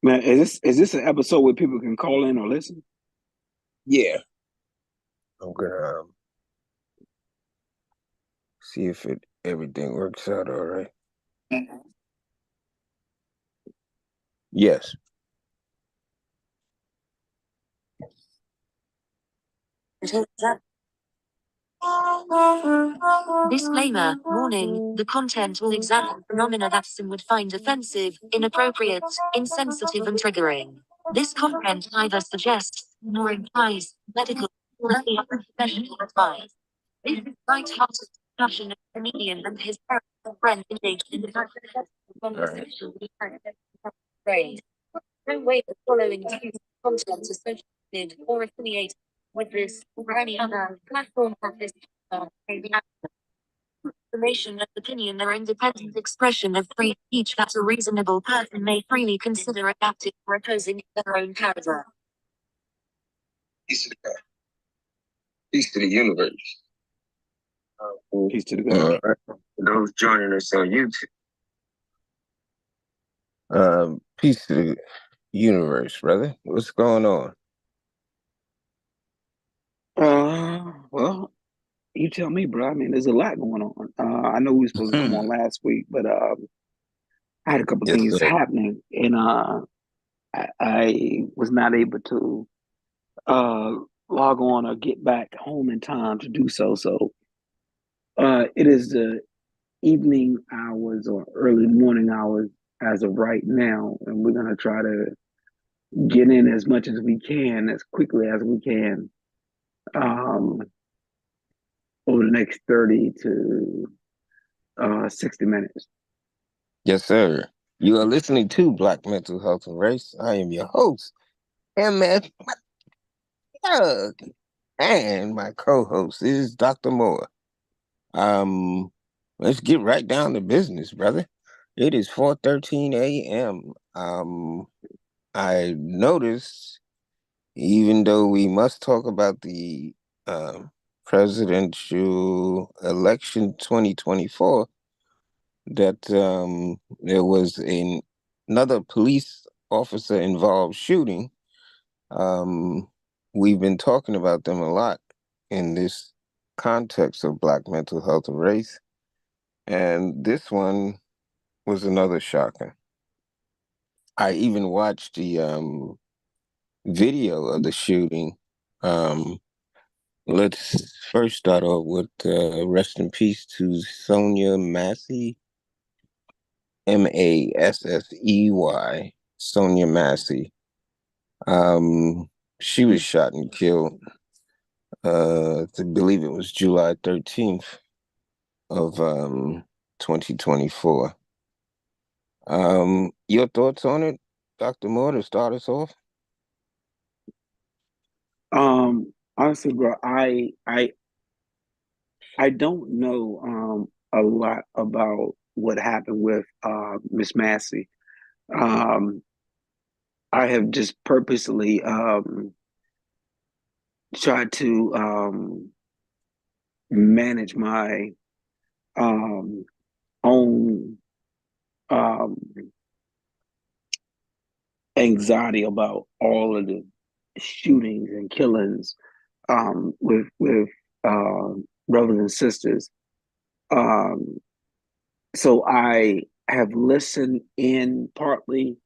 Man, is this an episode where people can call in or listen? Yeah, I'm gonna see if it everything works out all right. Yes. Disclaimer, warning, the content will examine phenomena that some would find offensive, inappropriate, insensitive and triggering. This content neither suggests nor implies medical or any other professional advice. This is light-hearted discussion of a comedian and his friend engaged in the conversation phrase. No way the following views content associated or affiliated with this or any other platform of this may be information and opinion are independent expression of free speech that a reasonable person may freely consider adapting or opposing in their own character. Peace to the, peace to the universe. Peace to the God. For those joining us on YouTube. Peace to the universe, brother. What's going on? Well, you tell me, bro. I mean, there's a lot going on. I know we were supposed to come on last week, but I had a couple Yes, things sir. happening, and I was not able to uh log on or get back home in time to do so. So it is the evening hours or early morning hours as of right now, and we're gonna try to get in as much as we can, as quickly as we can, um, over the next 30 to 60 minutes. Yes, sir. You are listening to Black Mental Health and Race. I am your host, MF Doug, and my co-host is Dr. Moore. Um, let's get right down to business, brother. It is 4:13 a.m. I noticed, even though we must talk about the presidential election 2024, that there was another police officer involved shooting. Um, we've been talking about them a lot in this context of Black mental health and race. And this one was another shocker. I even watched the video of the shooting. Um, let's first start off with rest in peace to Sonya Massey, Massey, Sonia Massey. She was shot and killed. I believe it was July 13th of 2024. Your thoughts on it, Dr. Moore, to start us off? Honestly, bro, I don't know a lot about what happened with Miss Massey. Um, I have just purposely tried to manage my um, own um, anxiety about all of the shootings and killings with brothers and sisters. Um, so I have listened in partly,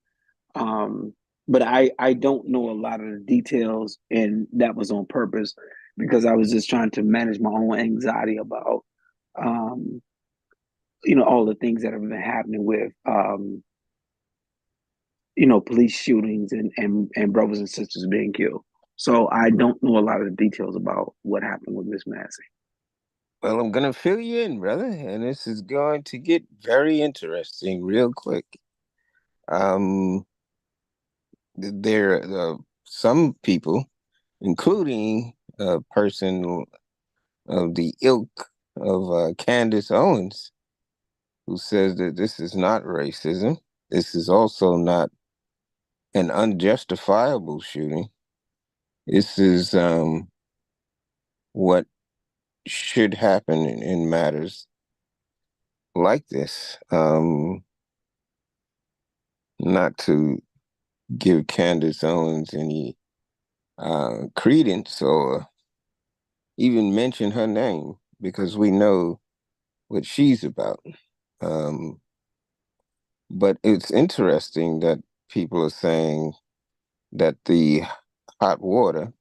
um, but I don't know a lot of the details, and that was on purpose because I was just trying to manage my own anxiety about um, all the things that have been happening with police shootings and brothers and sisters being killed. So I don't know a lot of the details about what happened with Miss Massey. Well, I'm going to fill you in, brother, and this is going to get very interesting real quick. Um, there are some people, including a person of the ilk of Candace Owens, who says that this is not racism. This is also not an unjustifiable shooting. This is what should happen in matters like this. Not to give Candace Owens any credence or even mention her name because we know what she's about. Um, but it's interesting that people are saying that the hot water,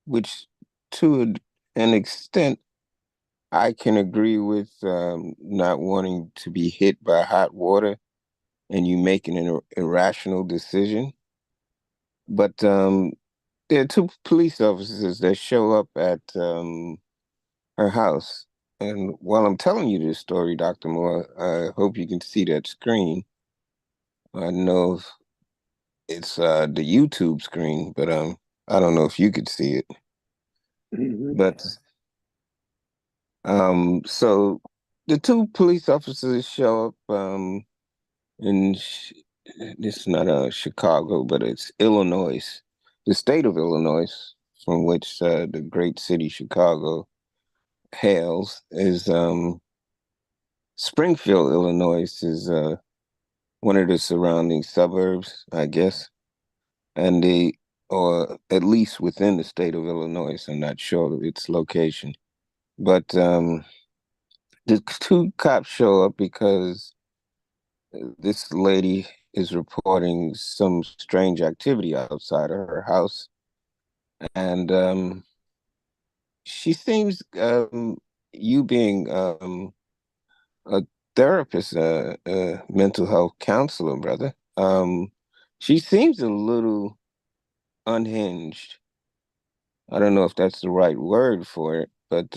which to an extent I can agree with, not wanting to be hit by hot water and you making an irrational decision. But there are two police officers that show up at her house. And while I'm telling you this story, Dr. Moore, I hope you can see that screen. I don't know if it's the YouTube screen, but I don't know if you could see it. Mm-hmm. But so the two police officers show up in this is not Chicago, but it's Illinois, the state of Illinois, from which the great city Chicago hails, is Springfield, Illinois, is one of the surrounding suburbs, I guess, and or at least within the state of Illinois. I'm not sure of its location, but the two cops show up because this lady is reporting some strange activity outside of her house, and she seems, you being a therapist, a mental health counselor, brother. She seems a little unhinged. I don't know if that's the right word for it, but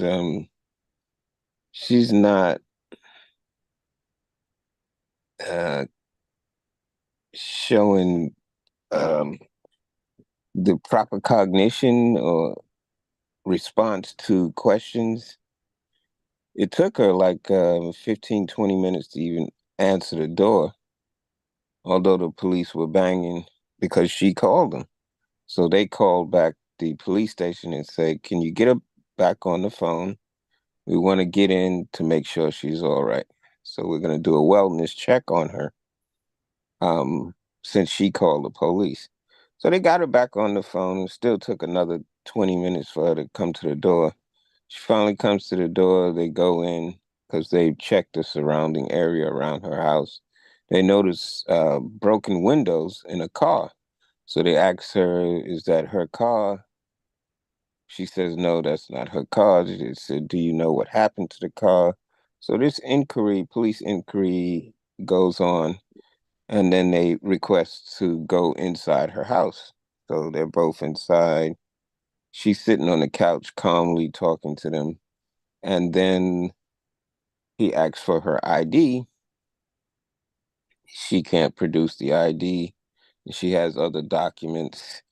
she's not uh, showing the proper cognition or response to questions. It took her like 15, 20 minutes to even answer the door, although the police were banging because she called them. So they called back the police station and said, "Can you get her back on the phone? We want to get in to make sure she's all right. So we're going to do a wellness check on her since she called the police." So they got her back on the phone. It still took another 20 minutes for her to come to the door. She finally comes to the door. They go in because they checked the surrounding area around her house. They notice broken windows in a car. So they ask her, "Is that her car?" She says, "No, that's not her car." They said, "Do you know what happened to the car?" So this inquiry, police inquiry, goes on, and then they request to go inside her house. So they're both inside. She's sitting on the couch calmly talking to them. And then he asks for her ID. She can't produce the ID. She has other documents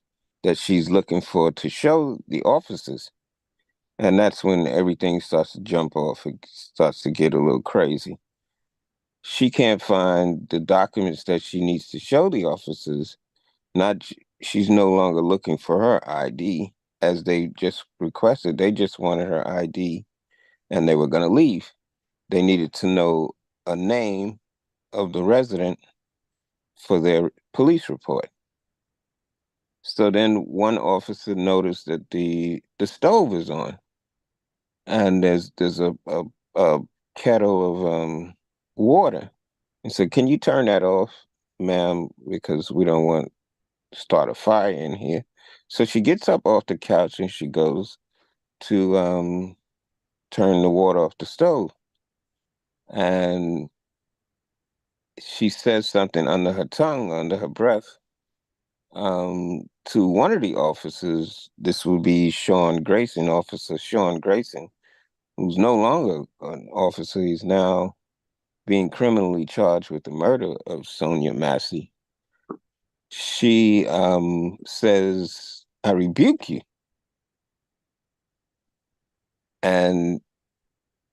that she's looking for to show the officers. And that's when everything starts to jump off. It starts to get a little crazy. She can't find the documents that she needs to show the officers. Not she's no longer looking for her ID as they just requested. They just wanted her ID and they were going to leave. They needed to know a name of the resident for their police report. So then one officer noticed that the stove is on, and there's a kettle of water, and said, "Can you turn that off, ma'am? Because we don't want to start a fire in here." So she gets up off the couch and she goes to turn the water off the stove, and she says something under her tongue, under her breath, to one of the officers. This would be Sean Grayson, Officer Sean Grayson, who's no longer an officer. He's now being criminally charged with the murder of Sonya Massey. She says, "I rebuke you." And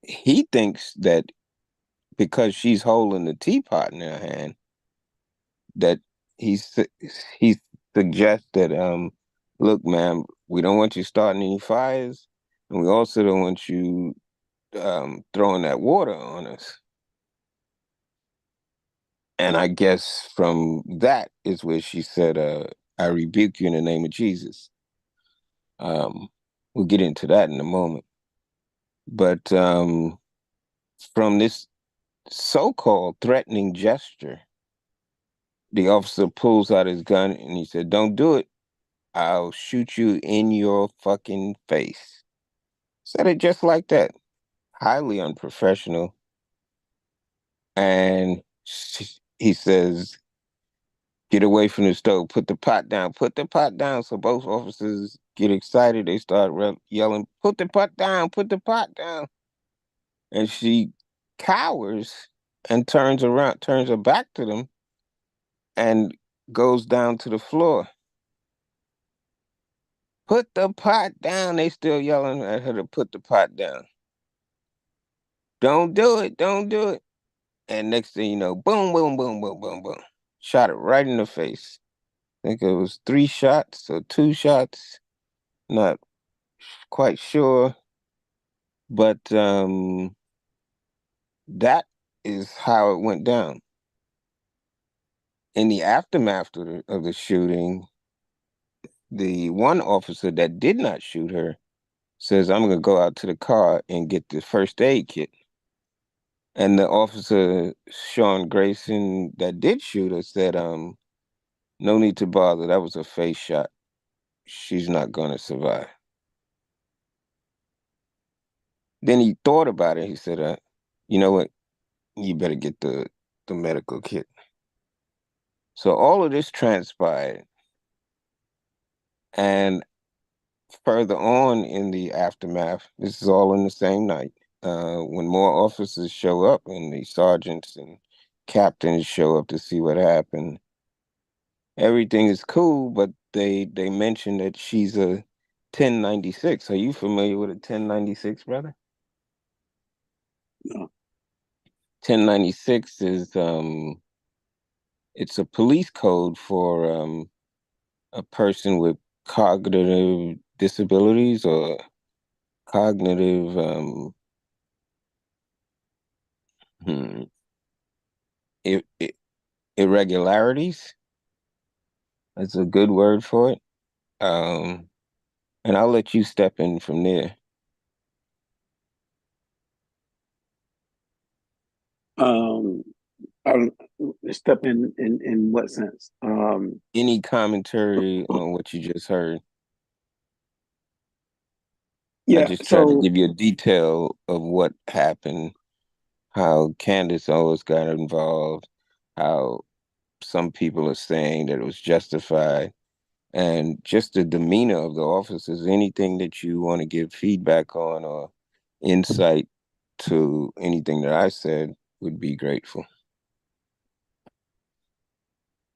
he thinks that because she's holding the teapot in her hand, that he's he suggests that look, ma'am, we don't want you starting any fires, and we also don't want you throwing that water on us. And I guess from that is where she said, I rebuke you in the name of Jesus. We'll get into that in a moment. But from this so-called threatening gesture, the officer pulls out his gun and he said, "Don't do it. I'll shoot you in your fucking face." Said it just like that. Highly unprofessional. And he says, "Get away from the stove. Put the pot down. Put the pot down." So both officers get excited. They start yelling, "Put the pot down. Put the pot down." And she cowers and turns around, turns her back to them and goes down to the floor. "Put the pot down." They still yelling at her to put the pot down. "Don't do it. Don't do it." And next thing you know, boom, boom, boom, boom, boom, boom. Shot it right in the face. I think it was 3 shots or 2 shots. Not quite sure. But that is how it went down. In the aftermath of the shooting, the one officer that did not shoot her says, "I'm going to go out to the car and get the first aid kit." And the officer, Sean Grayson, that did shoot her said, "No need to bother. That was a face shot. She's not going to survive." Then he thought about it. He said, "You know what? You better get the medical kit." So all of this transpired. And further on in the aftermath, this is all in the same night, when more officers show up and the sergeants and captains show up to see what happened, everything is cool, but they mention that she's a 1096. Are you familiar with a 1096, brother? No. 1096 is it's a police code for a person with cognitive disabilities or cognitive hmm, i- i- irregularities. That's a good word for it. Um, and I'll let you step in from there. Um, I don't step in what sense? Any commentary on what you just heard? I Yeah. just tried to So give you a detail of what happened, how Candace always got involved, how some people are saying that it was justified, and just the demeanor of the officers. Anything that you want to give feedback on or insight to anything that I said would be grateful.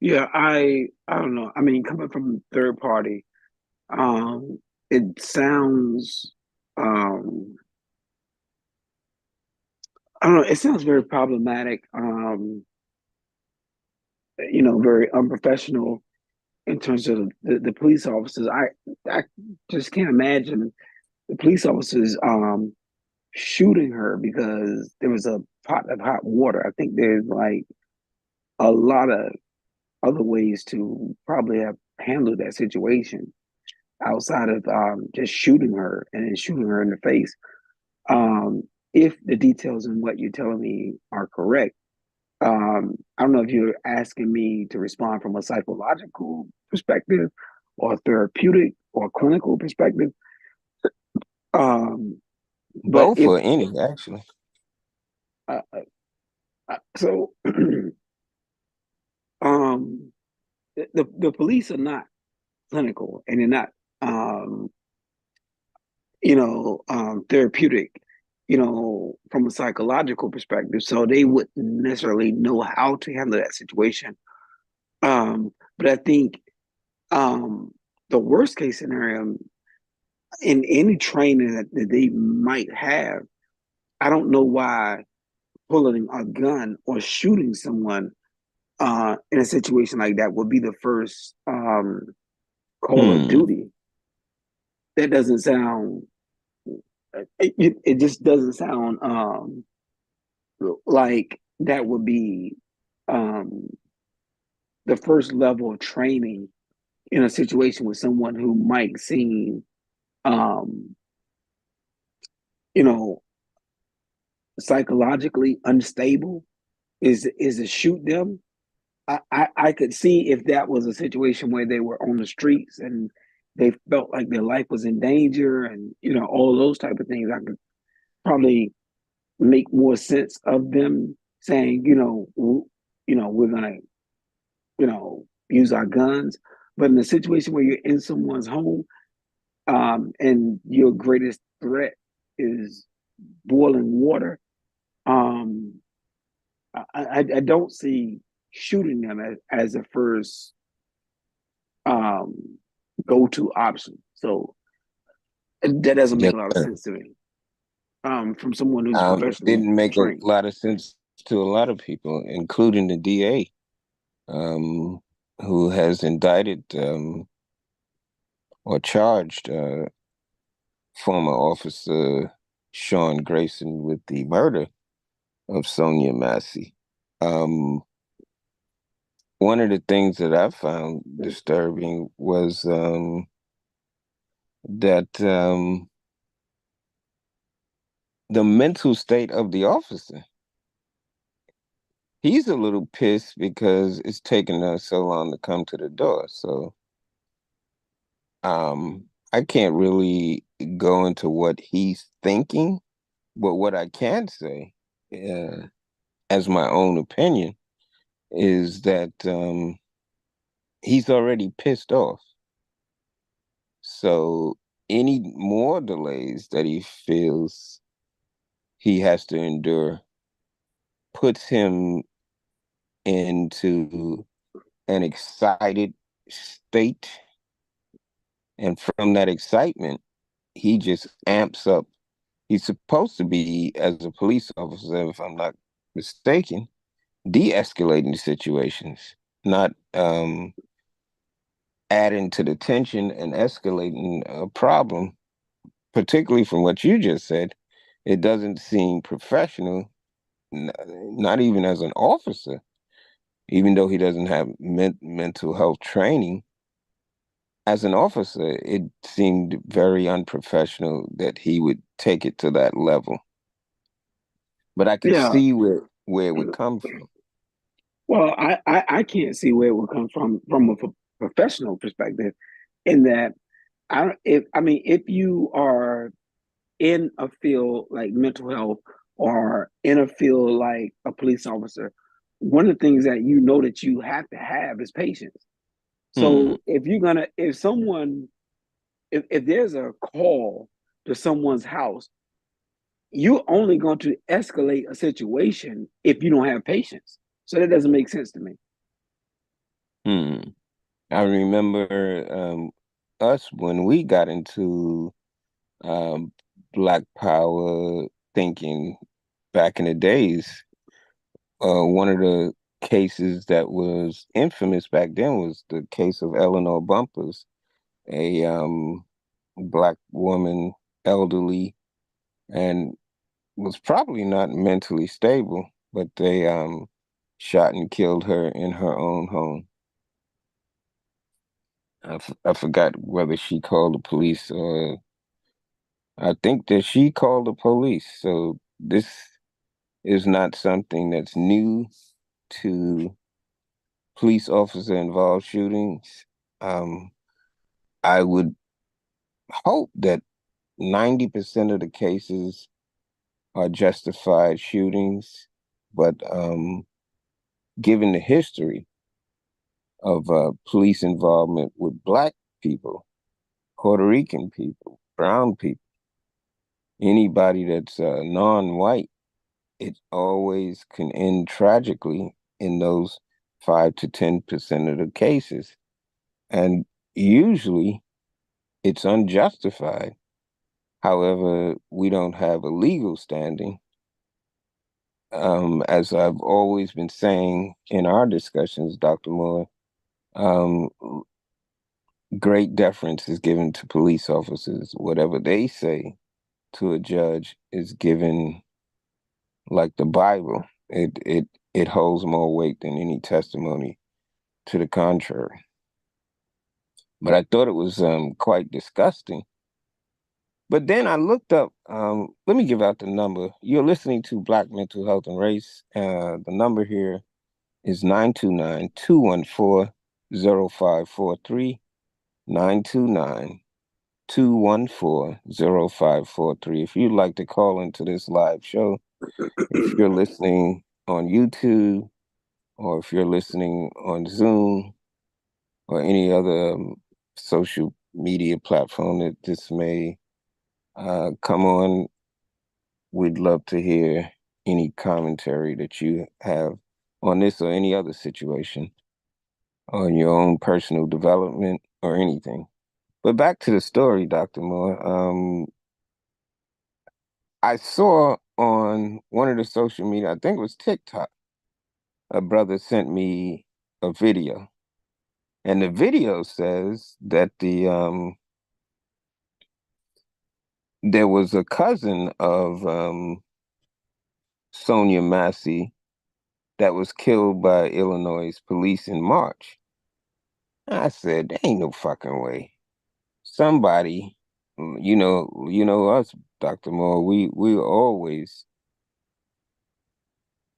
yeah, I don't know. I mean, coming from third party, um, it sounds I don't know. It sounds very problematic. Very unprofessional in terms of the police officers. I just can't imagine the police officers shooting her because there was a pot of hot water. I think there's like a lot of other ways to probably have handled that situation outside of just shooting her and then shooting her in the face. Um, if the details in what you're telling me are correct, I don't know if you're asking me to respond from a psychological perspective or therapeutic or clinical perspective. Um, but Both if or any, actually. uh, so, um, the police are not clinical and they're not, um, therapeutic, from a psychological perspective. So they wouldn't necessarily know how to handle that situation. But I think um, the worst case scenario in any training that they might have, I don't know why pulling a gun or shooting someone in a situation like that would be the first call of Hmm. duty. That doesn't sound. It just doesn't sound like that would be um, the first level of training in a situation with someone who might seem, um, you know, psychologically unstable is to shoot them. I could see if that was a situation where they were on the streets and they felt like their life was in danger and all those type of things. I could probably make more sense of them saying, we're gonna, use our guns. But in a situation where you're in someone's home, and your greatest threat is boiling water, um, I don't see shooting them as a first um, go-to option. So that doesn't make Yes, a lot of sir. sense to me, from someone who's professionally Didn't make a trained. lot of sense to a lot of people, including the DA, who has indicted or charged former officer Sean Grayson with the murder of Sonia Massey. Um, One of the things that I found disturbing was that the mental state of the officer. He's a little pissed because it's taken us so long to come to the door. So I can't really go into what he's thinking, but what I can say, uh, as my own opinion, is that he's already pissed off. So any more delays that he feels he has to endure puts him into an excited state. And from that excitement, he just amps up. He's supposed to be, as a police officer, if I'm not mistaken, de-escalating situations, not adding to the tension and escalating a problem. Particularly from what you just said, it doesn't seem professional, not even as an officer, even though he doesn't have mental health training. As an officer, it seemed very unprofessional that he would take it to that level. But I could Yeah. see where it would come from. Well, I can't see where it would come from a professional perspective, in that if you are in a field like mental health or in a field like a police officer, one of the things that that you have to have is patience. Hmm. So if there's a call to someone's house, you're only going to escalate a situation if you don't have patience. So that doesn't make sense to me. Hmm. I remember us when we got into um, Black Power thinking back in the days. One of the cases that was infamous back then was the case of Eleanor Bumpers, a Black woman, elderly, and was probably not mentally stable, but they shot and killed her in her own home. I forgot whether she called the police or I think that she called the police. So this is not something that's new to police officer involved shootings. Um, I would hope that 90% of the cases are justified shootings, but given the history of police involvement with Black people, Puerto Rican people, brown people, anybody that's non-white, it always can end tragically in those 5 to 10% of the cases. And usually it's unjustified. However, we don't have a legal standing. As I've always been saying in our discussions, Dr. Moore, um, great deference is given to police officers. Whatever they say to a judge is given like the Bible. It it holds more weight than any testimony to the contrary. But I thought it was quite disgusting. But then I looked up, let me give out the number. You're listening to Black Mental Health and Race. The number here is 929-214-0543, 929-214-0543. If you'd like to call into this live show, if you're listening on YouTube, or if you're listening on Zoom or any other social media platform that this may come on, we'd love to hear any commentary that you have on this or any other situation, on your own personal development or anything. But back to the story, Dr. Moore. I saw on one of the social media, I think it was TikTok, a brother sent me a video. And the video says that there was a cousin of Sonya Massey that was killed by Illinois police in March. I said, there ain't no fucking way. Somebody, you know us, Dr. Moore, we're always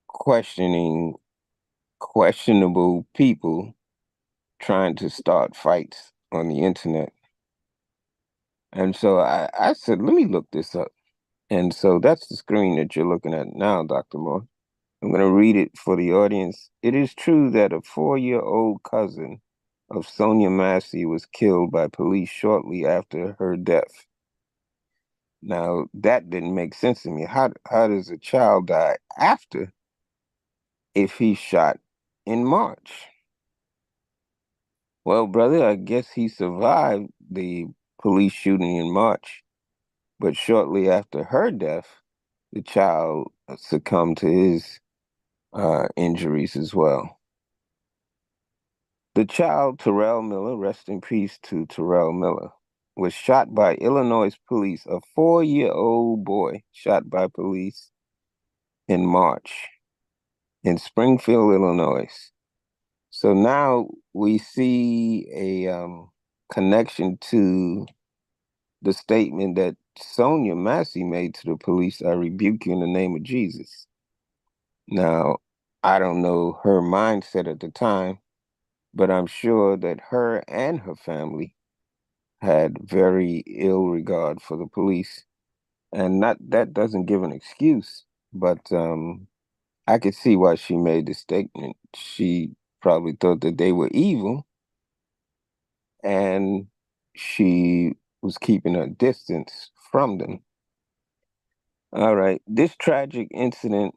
questioning questionable people trying to start fights on the internet. And so I said, let me look this up. And so that's the screen that you're looking at now, Dr. Moore. I'm going to read it for the audience. It is true that a 4-year-old cousin of Sonia Massey was killed by police shortly after her death. Now, that didn't make sense to me. How does a child die after if he's shot in March? Well, brother, I guess he survived the police shooting in March, but shortly after her death, the child succumbed to his injuries as well. The child, Terrell Miller, rest in peace to Terrell Miller, was shot by Illinois police, a 4-year-old boy shot by police in March in Springfield, Illinois. So now we see a connection to the statement that Sonya Massey made to the police, I rebuke you in the name of Jesus. Now, I don't know her mindset at the time, but I'm sure that her and her family had very ill regard for the police. And not that doesn't give an excuse, but I could see why she made the statement. She probably thought that they were evil, and she was keeping her distance from them. All right, this tragic incident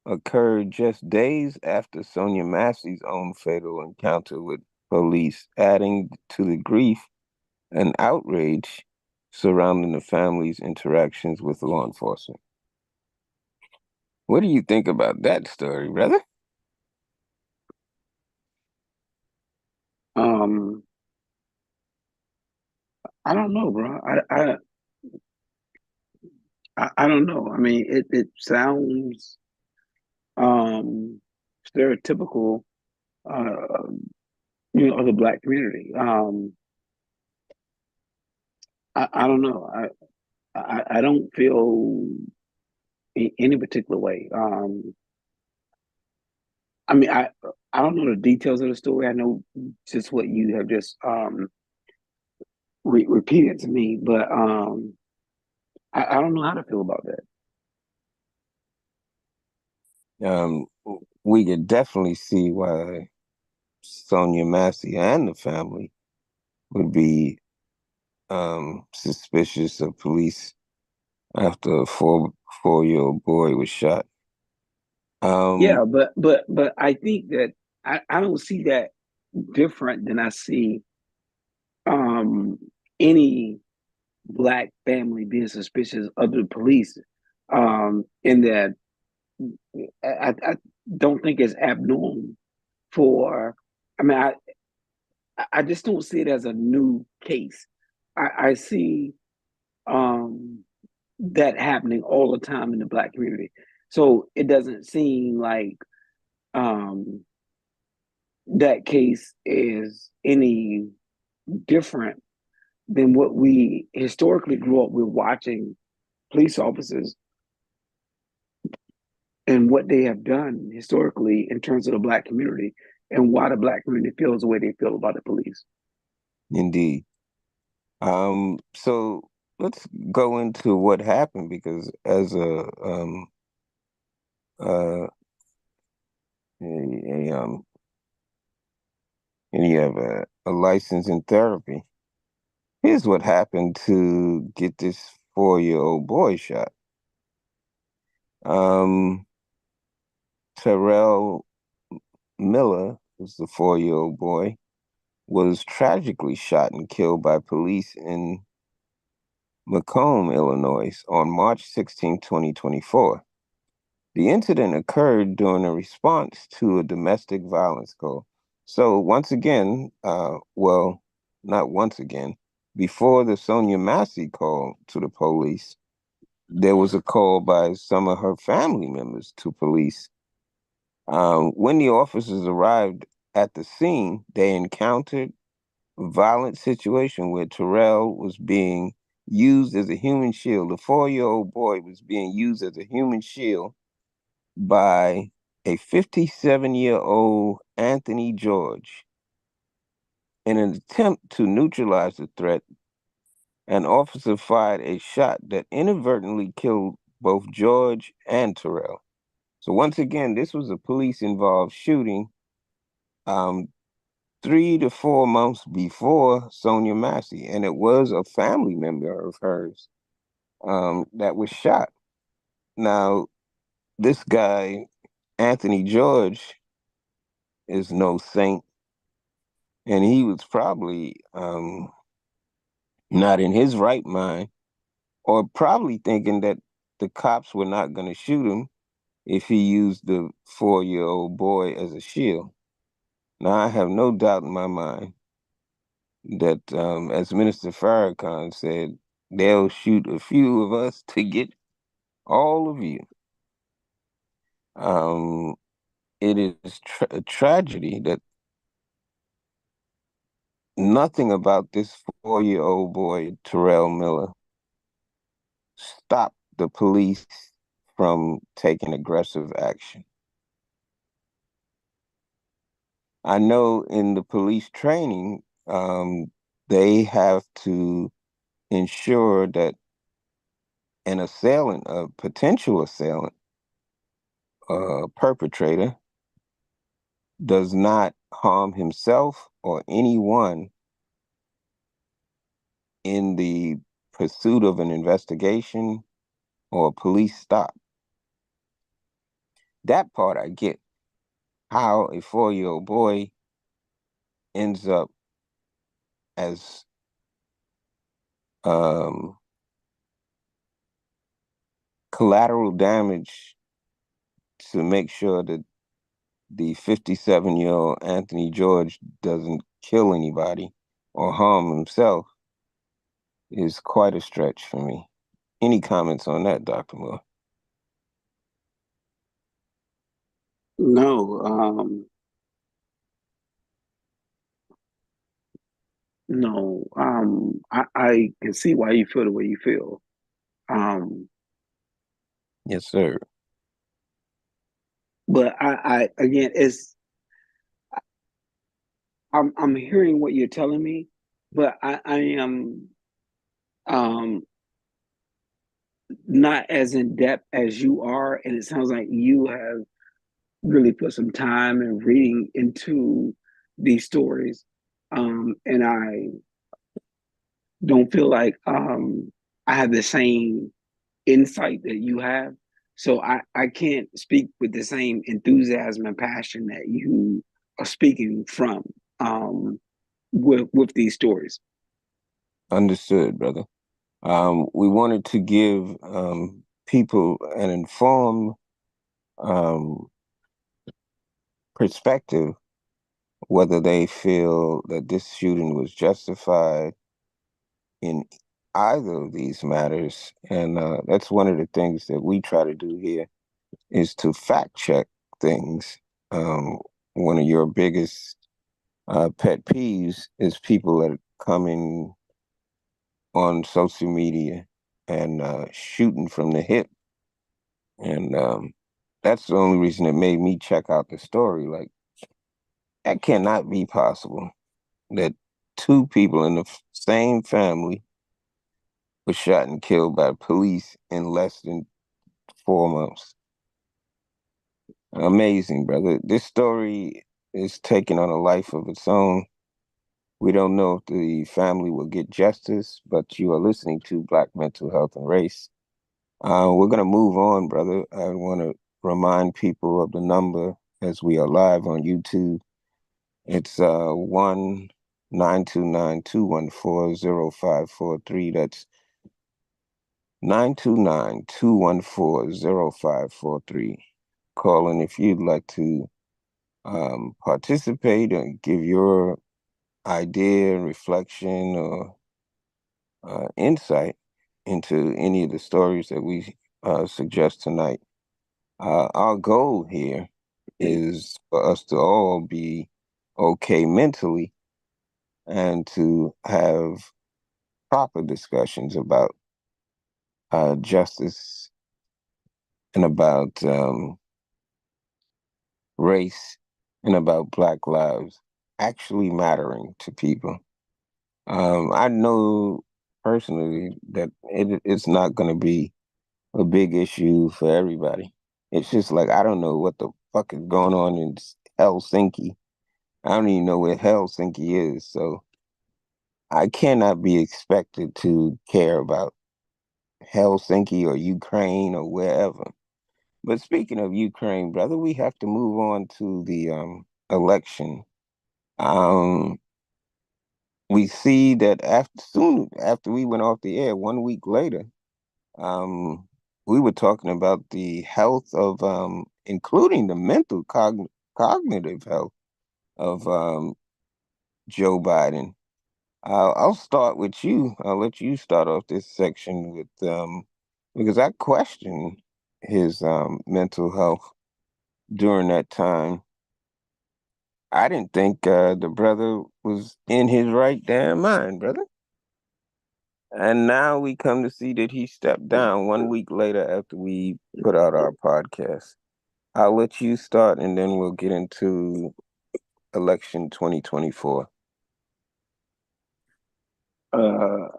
occurred just days after Sonia Massey's own fatal encounter with police, adding to the grief and outrage surrounding the family's interactions with law enforcement. What do you think about that story, brother? I don't know, bro. I don't know. I mean, it sounds stereotypical, uh, of the Black community. I don't know. I don't feel any particular way. I mean, I don't know the details of the story. I know just what you have just repeated to me, but I don't know how to feel about that. We could definitely see why Sonia Massey and the family would be suspicious of police after a four-year-old boy was shot. Yeah, but I think that I don't see that different than I see any Black family being suspicious of the police. In that I don't think it's abnormal for. I mean, I just don't see it as a new case. I see that happening all the time in the Black community. So it doesn't seem like um, that case is any different than what we historically grew up with watching police officers and what they have done historically in terms of the Black community and why the Black community feels the way they feel about the police. Indeed. So let's go into what happened, because as uh, a and you have a license in therapy. Here's what happened to get this 4-year-old boy shot. Um, Terrell Miller, who's the 4-year-old boy, was tragically shot and killed by police in Macomb, Illinois on March 16, 2024. The incident occurred during a response to a domestic violence call. So once again, well, not once again, before the Sonya Massey call to the police, there was a call by some of her family members to police. When the officers arrived at the scene, they encountered a violent situation where Terrell was being used as a human shield. The 4-year-old boy was being used as a human shield by a 57-year-old Anthony George. In an attempt to neutralize the threat, an officer fired a shot that inadvertently killed both George and Terrell. So once again, this was a police-involved shooting 3 to 4 months before Sonia Massey, and it was a family member of hers that was shot. Now, this guy, Anthony George, is no saint, and he was probably not in his right mind, or probably thinking that the cops were not going to shoot him if he used the 4-year-old boy as a shield. Now, I have no doubt in my mind that, as Minister Farrakhan said, they'll shoot a few of us to get all of you. It is a tragedy that nothing about this 4-year-old boy, Terrell Miller, stopped the police from taking aggressive action. I know in the police training, they have to ensure that an assailant, a potential assailant, perpetrator, does not harm himself or anyone in the pursuit of an investigation or a police stop. That part I get. How a 4-year-old boy ends up as collateral damage to make sure that the 57-year-old Anthony George doesn't kill anybody or harm himself is quite a stretch for me. Any comments on that, Dr. Moore? No, no. I can see why you feel the way you feel. Yes, sir. But I again, I'm hearing what you're telling me, but I am um not as in depth as you are, and it sounds like you have really put some time and reading into these stories. And I don't feel like I have the same insight that you have. So I can't speak with the same enthusiasm and passion that you are speaking from with these stories. Understood, brother. We wanted to give people an informed perspective, whether they feel that this shooting was justified in either of these matters. And that's one of the things that we try to do here is to fact check things. One of your biggest pet peeves is people that come in on social media and shooting from the hip. And that's the only reason it made me check out the story. Like, that cannot be possible that two people in the same family were shot and killed by police in less than 4 months. Amazing, brother. This story is taking on a life of its own. We don't know if the family will get justice, but you are listening to Black Mental Health and Race. We're going to move on, brother. I want to remind people of the number as we are live on YouTube. It's 1-929-214-0543. That's 929-214-0543. Call in if you'd like to participate and give your idea, reflection, or insight into any of the stories that we suggest tonight. Our goal here is for us to all be okay mentally and to have proper discussions about justice and about race and about Black lives actually mattering to people. I know personally that it's not going to be a big issue for everybody. It's just like, I don't know what the fuck is going on in Helsinki. I don't even know where Helsinki is. So I cannot be expected to care about Helsinki or Ukraine or wherever. But speaking of Ukraine, brother, we have to move on to the election. Um, we see that soon after we went off the air, 1 week later, um, we were talking about the health of, including the mental cognitive health of Joe Biden. I'll start with you. I'll let you start off this section with because I questioned his mental health during that time. I didn't think the brother was in his right damn mind, brother. And now we come to see that he stepped down 1 week later after we put out our podcast. I'll let you start and then we'll get into election 2024. I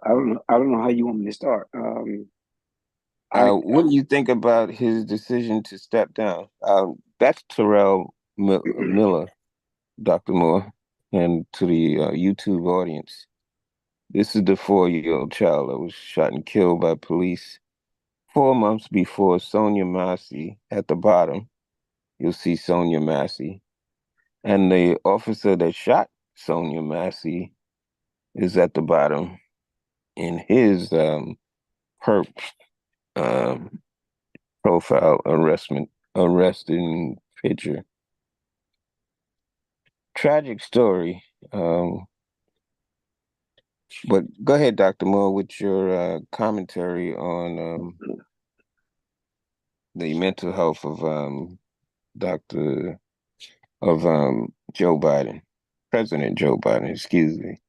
don't know how you want me to start. I What do you think about his decision to step down? That's Terrell Miller, Dr. Moore, and to the YouTube audience. This is the 4-year-old child that was shot and killed by police 4 months before Sonya Massey. At the bottom, you'll see Sonya Massey. And the officer that shot Sonya Massey is at the bottom in his perp um, profile arresting picture. Tragic story. But go ahead, Dr. Moore, with your commentary on the mental health of Dr. of Joe Biden, President Joe Biden, excuse me.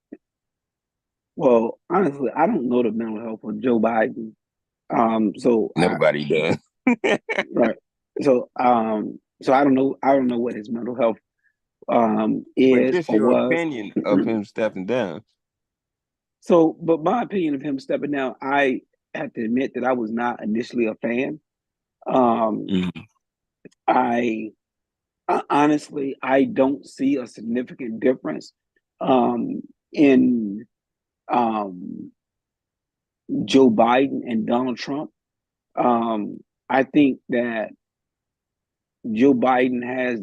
Well, honestly, I don't know the mental health of Joe Biden. Nobody does. Right. So I don't know. I don't know what his mental health But is just or your was. opinion of him stepping down. So, but my opinion of him stepping down, I have to admit that I was not initially a fan. Um, Mhm. I, I honestly, I don't see a significant difference in um, Joe Biden and Donald Trump. I think that Joe Biden has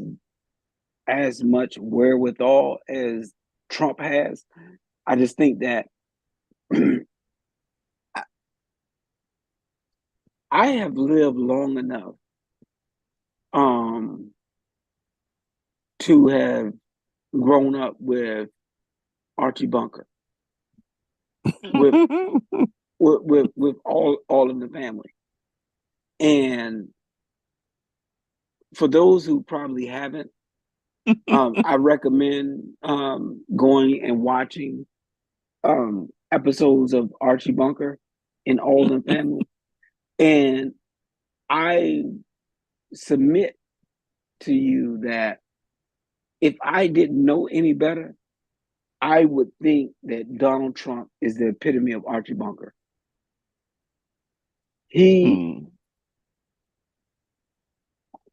as much wherewithal as Trump has. I just think that I have lived long enough um, to have grown up with Archie Bunker, with with all of the family, and for those who probably haven't, I recommend going and watching episodes of Archie Bunker and All in Family. And I submit to you that if I didn't know any better, I would think that Donald Trump is the epitome of Archie Bunker. He,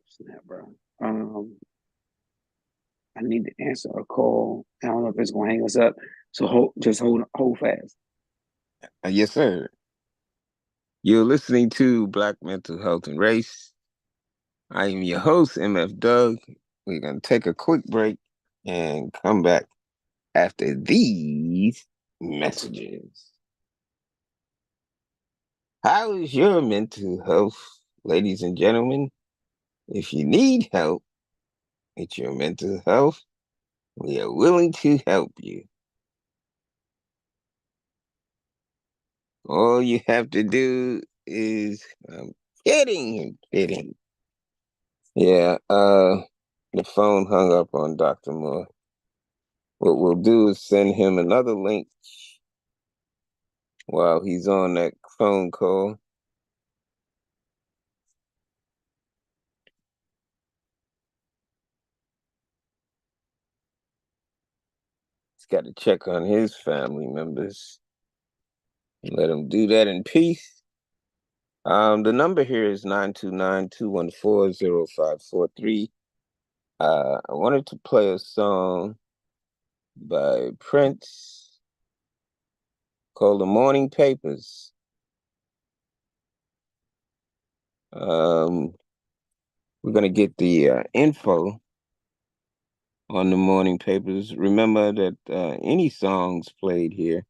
snap, bro. I need to answer a call. I don't know if it's gonna hang us up. So just hold fast. Yes, sir. You're listening to Black Mental Health and Race. I am your host, MF Doug. We're going to take a quick break and come back after these messages. How is your mental health, ladies and gentlemen? If you need help with your mental health, we are willing to help you. All you have to do is kidding. Yeah, the phone hung up on Dr. Moore. What we'll do is send him another link while he's on that phone call. He's got to check on his family members. Let him do that in peace. The number here is 929-214-0543. I wanted to play a song by Prince called The Morning Papers. We're going to get the info on the morning papers. Remember that any songs played here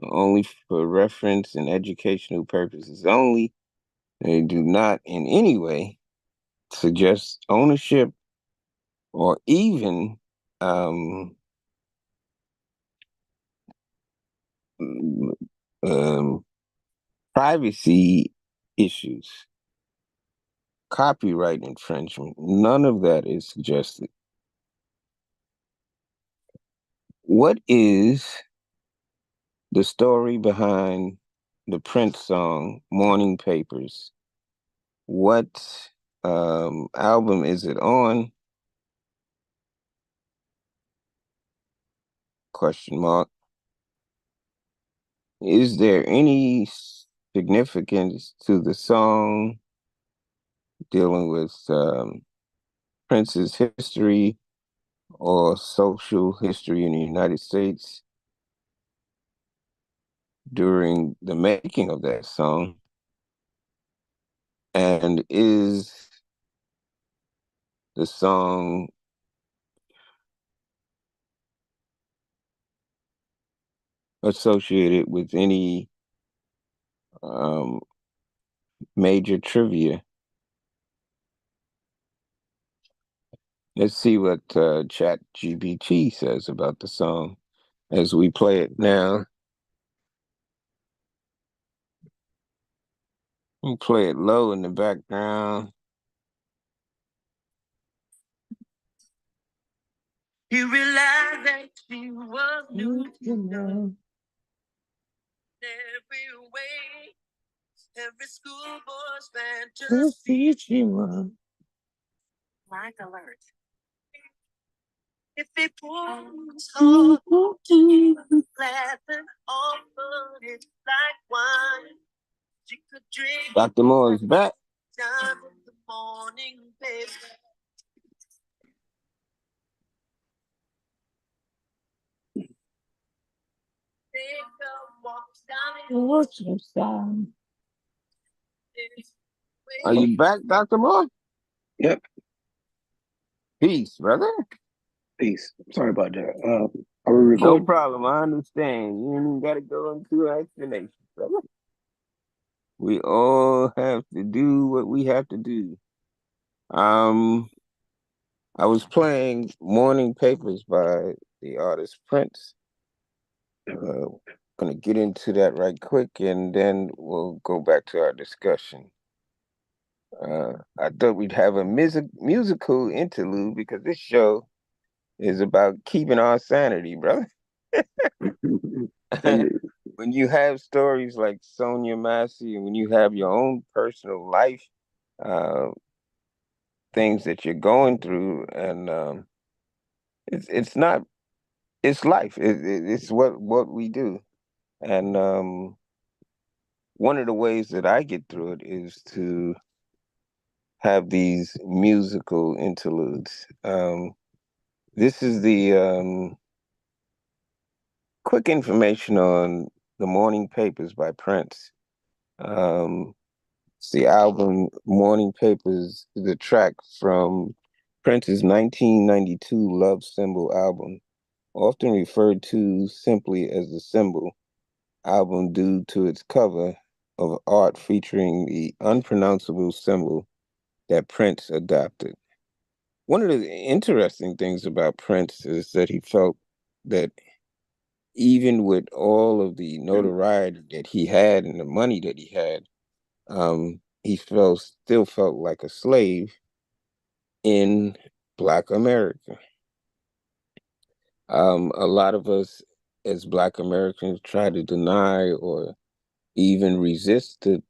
are only for reference and educational purposes only. They do not in any way suggest ownership or even um, privacy issues, copyright infringement. None of that is suggested. What is the story behind the Prince song Morning Papers? What album is it on? Question mark. Is there any significance to the song dealing with Prince's history or social history in the United States during the making of that song? And is the song associated with any major trivia? Let's see what Chat GPT says about the song as we play it now. We'll play it low in the background. He realized that she was new to love. Every way, every schoolboy's fantasy she was. Black alert. If it pulls hard, laughing over it like wine. She could drink. Dr. Moore is back. Time in the morning, baby. Are you back, Dr. Moore? Yep. Peace, brother. Peace. Sorry about that. Are we No recording? problem. I understand. You ain't even got to go into an explanation, brother. We all have to do what we have to do. I was playing Morning Papers by the artist Prince. Gonna get into that right quick, and then we'll go back to our discussion. I thought we'd have a musical interlude because this show is about keeping our sanity, brother. And When you have stories like Sonya Massey, and when you have your own personal life, uh, things that you're going through, and it's not it's life. It's what we do, and one of the ways that I get through it is to have these musical interludes. This is the quick information on the Morning Papers by Prince. Um, it's the album Morning Papers, the track from Prince's 1992 Love Symbol album, often referred to simply as the Symbol album due to its cover of art featuring the unpronounceable symbol that Prince adopted. One of the interesting things about Prince is that he felt that even with all of the notoriety that he had and the money that he had, he still felt like a slave in Black America. A lot of us as Black Americans try to deny or even resist the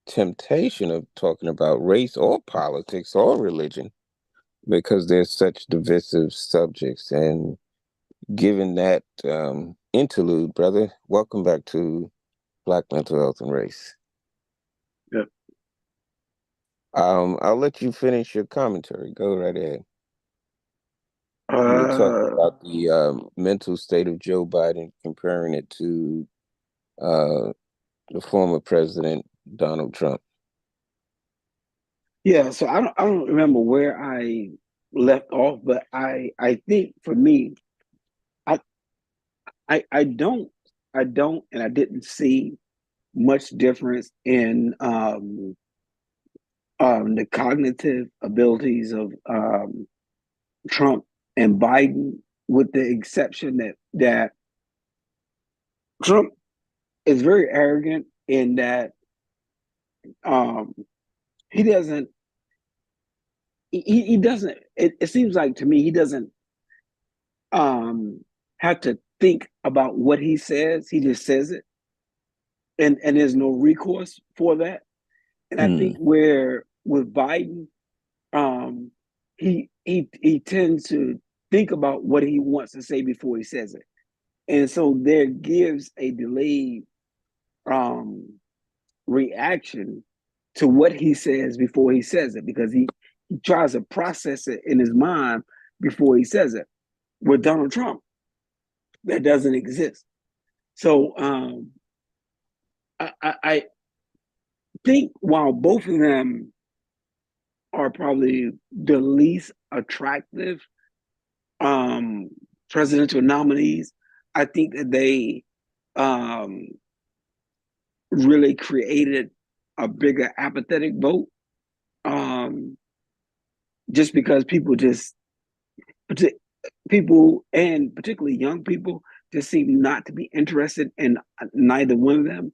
temptation of talking about race or politics or religion because they're such divisive subjects. And given that interlude, brother, welcome back to Black Mental Health and Race. Yep. I'll let you finish your commentary. Go right ahead. You were talking uh, about the mental state of Joe Biden, comparing it to uh, the former president Donald Trump. yeah, so I don't remember where I left off, but I think for me, I I don't and I didn't see much difference in the cognitive abilities of Trump and Biden, with the exception that Trump is very arrogant in that um, he doesn't he doesn't it seems like to me he doesn't um, have to think about what he says. He just says it, and there's no recourse for that. And I think Hmm. where with Biden, um, he tends to think about what he wants to say before he says it, and so there gives a delayed um, reaction to what he says before he says it, because he tries to process it in his mind before he says it. With Donald Trump, that doesn't exist. So I think while both of them are probably the least attractive um, presidential nominees, I think that they um, really created a bigger apathetic vote, um, just because people, and particularly young people, just seem not to be interested in neither one of them.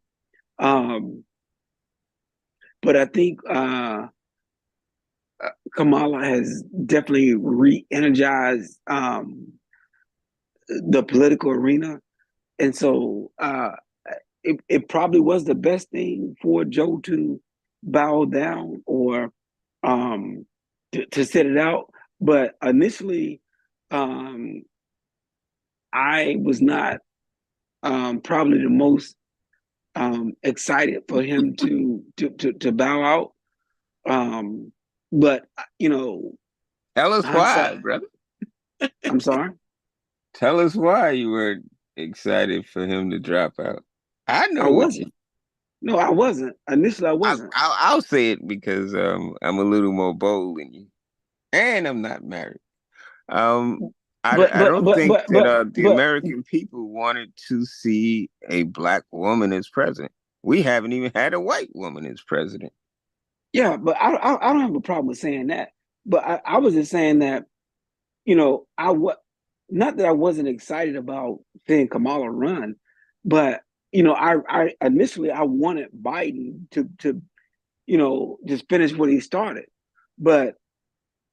Um, but I think Kamala has definitely re-energized the political arena, and so it probably was the best thing for Joe to bow down or to sit it out. But initially, um, I was not probably the most excited for him to bow out. Um, but you know, Tell us why, hindsight. brother. I'm sorry. Tell us why you were excited for him to drop out. I I know what you. wasn't. No, I wasn't. Initially, I wasn't. I'll say it because I'm a little more bold than you, and I'm not married. Um, But I but don't but think but that but the but American people wanted to see a black woman as president. We haven't even had a white woman as president. yeah, but I don't have a problem with saying that. But I was just saying that, you know, I what not that I wasn't excited about seeing Kamala run, but you know, I initially I wanted Biden to just finish what he started. But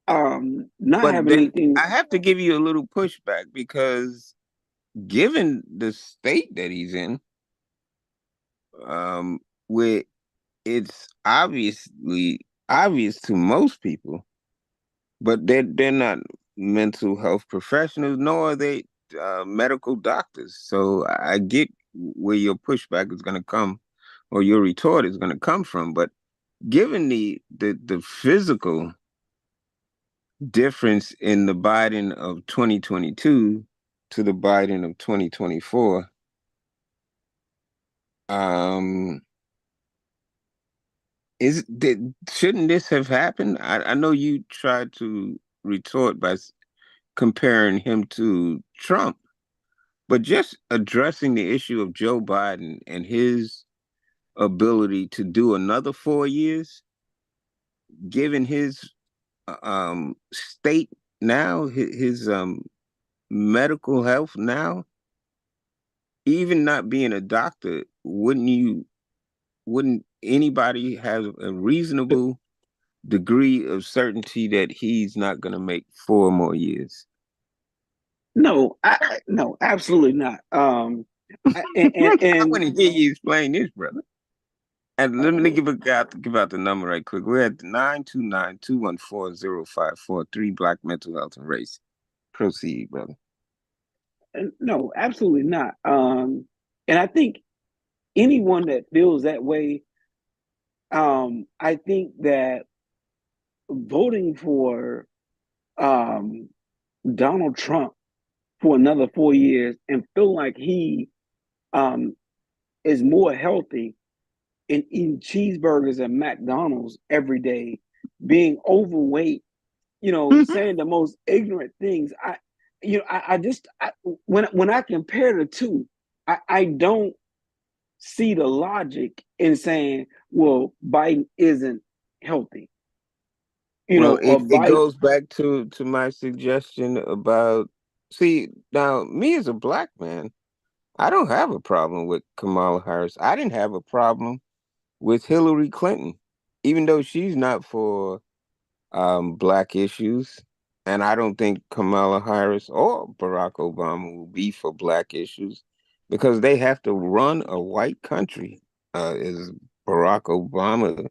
not But having then anything. I have to give you a little pushback because given the state that he's in, where it's obviously obvious to most people, but they're not mental health professionals, nor are they medical doctors. So I get where your pushback is going to come, or your retort is going to come from. But given the physical difference in the Biden of 2022 to the Biden of 2024, um, shouldn't this have happened? I know you tried to retort by comparing him to Trump, but just addressing the issue of Joe Biden and his ability to do another 4 years, given his state now, his medical health now, even not being a doctor, wouldn't anybody have a reasonable degree of certainty that he's not going to make 4 more years? No, no, absolutely not. I And want to hear you explain this, brother. And let me give out the number right quick. We're at 929-214-0543, Black Mental Health and Race. Proceed, brother. no, absolutely not. And I think anyone that feels that way, I think that voting for um, Donald Trump for another 4 years and feel like he um, is more healthy in eating cheeseburgers at McDonald's every day, being overweight, saying the most ignorant things. When I compare the two, I don't see the logic in saying, well, Biden isn't healthy, Well, or it Biden. goes back to my suggestion about, see, now me as a black man, I don't have a problem with Kamala Harris. I didn't have a problem with Hillary Clinton, even though she's not for black issues. And I don't think Kamala Harris or Barack Obama will be for black issues because they have to run a white country, as Barack Obama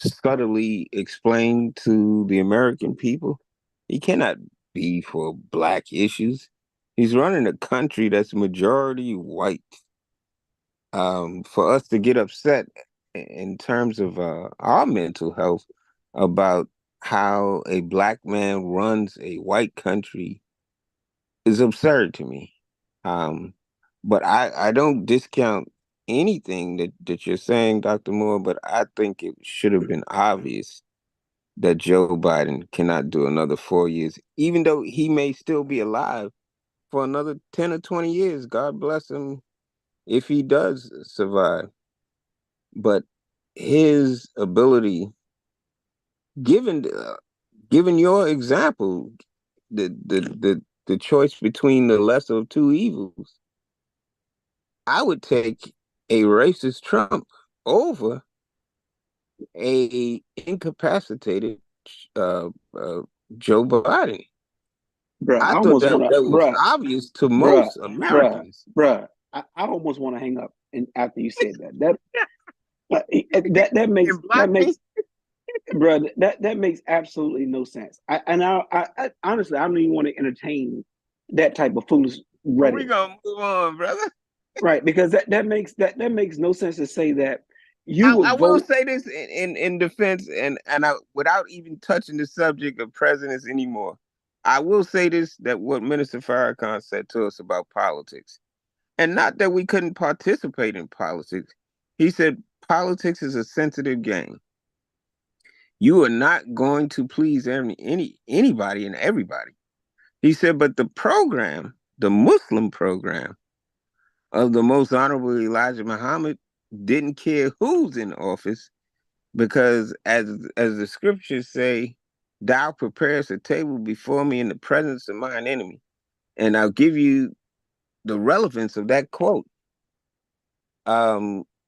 subtly explained to the American people. He cannot be for black issues. He's running a country that's majority white. For us to get upset in terms of our mental health about how a black man runs a white country is absurd to me. Um, but I don't discount anything that you're saying, Dr. Moore, but I think it should have been obvious that Joe Biden cannot do another 4 years, even though he may still be alive for another 10 or 20 years. God bless him if he does survive. But his ability, given given your example, the choice between the lesser of two evils, I would take a racist Trump over a incapacitated uh, uh, Joe Biden. Bruh, I I thought almost want to, that was obvious to bruh, most bruh, Americans. bruh. I almost want to hang up. And after you said that makes And block me. bruh, that makes absolutely no sense. I honestly, I don't even want to entertain that type of foolish We're rhetoric, gonna move on, brother. right? Because that makes no sense to say that you I would will vote. say this in defense, and I, without even touching the subject of presidents anymore, I will say this, that what Minister Farrakhan said to us about politics, and not that we couldn't participate in politics. He said politics is a sensitive game. You are not going to please anybody and everybody. He said, but the program, the Muslim program of the most honorable Elijah Muhammad, didn't care who's in office, because as the scriptures say, thou preparest a table before me in the presence of mine enemy. And I'll give you the relevance of that quote.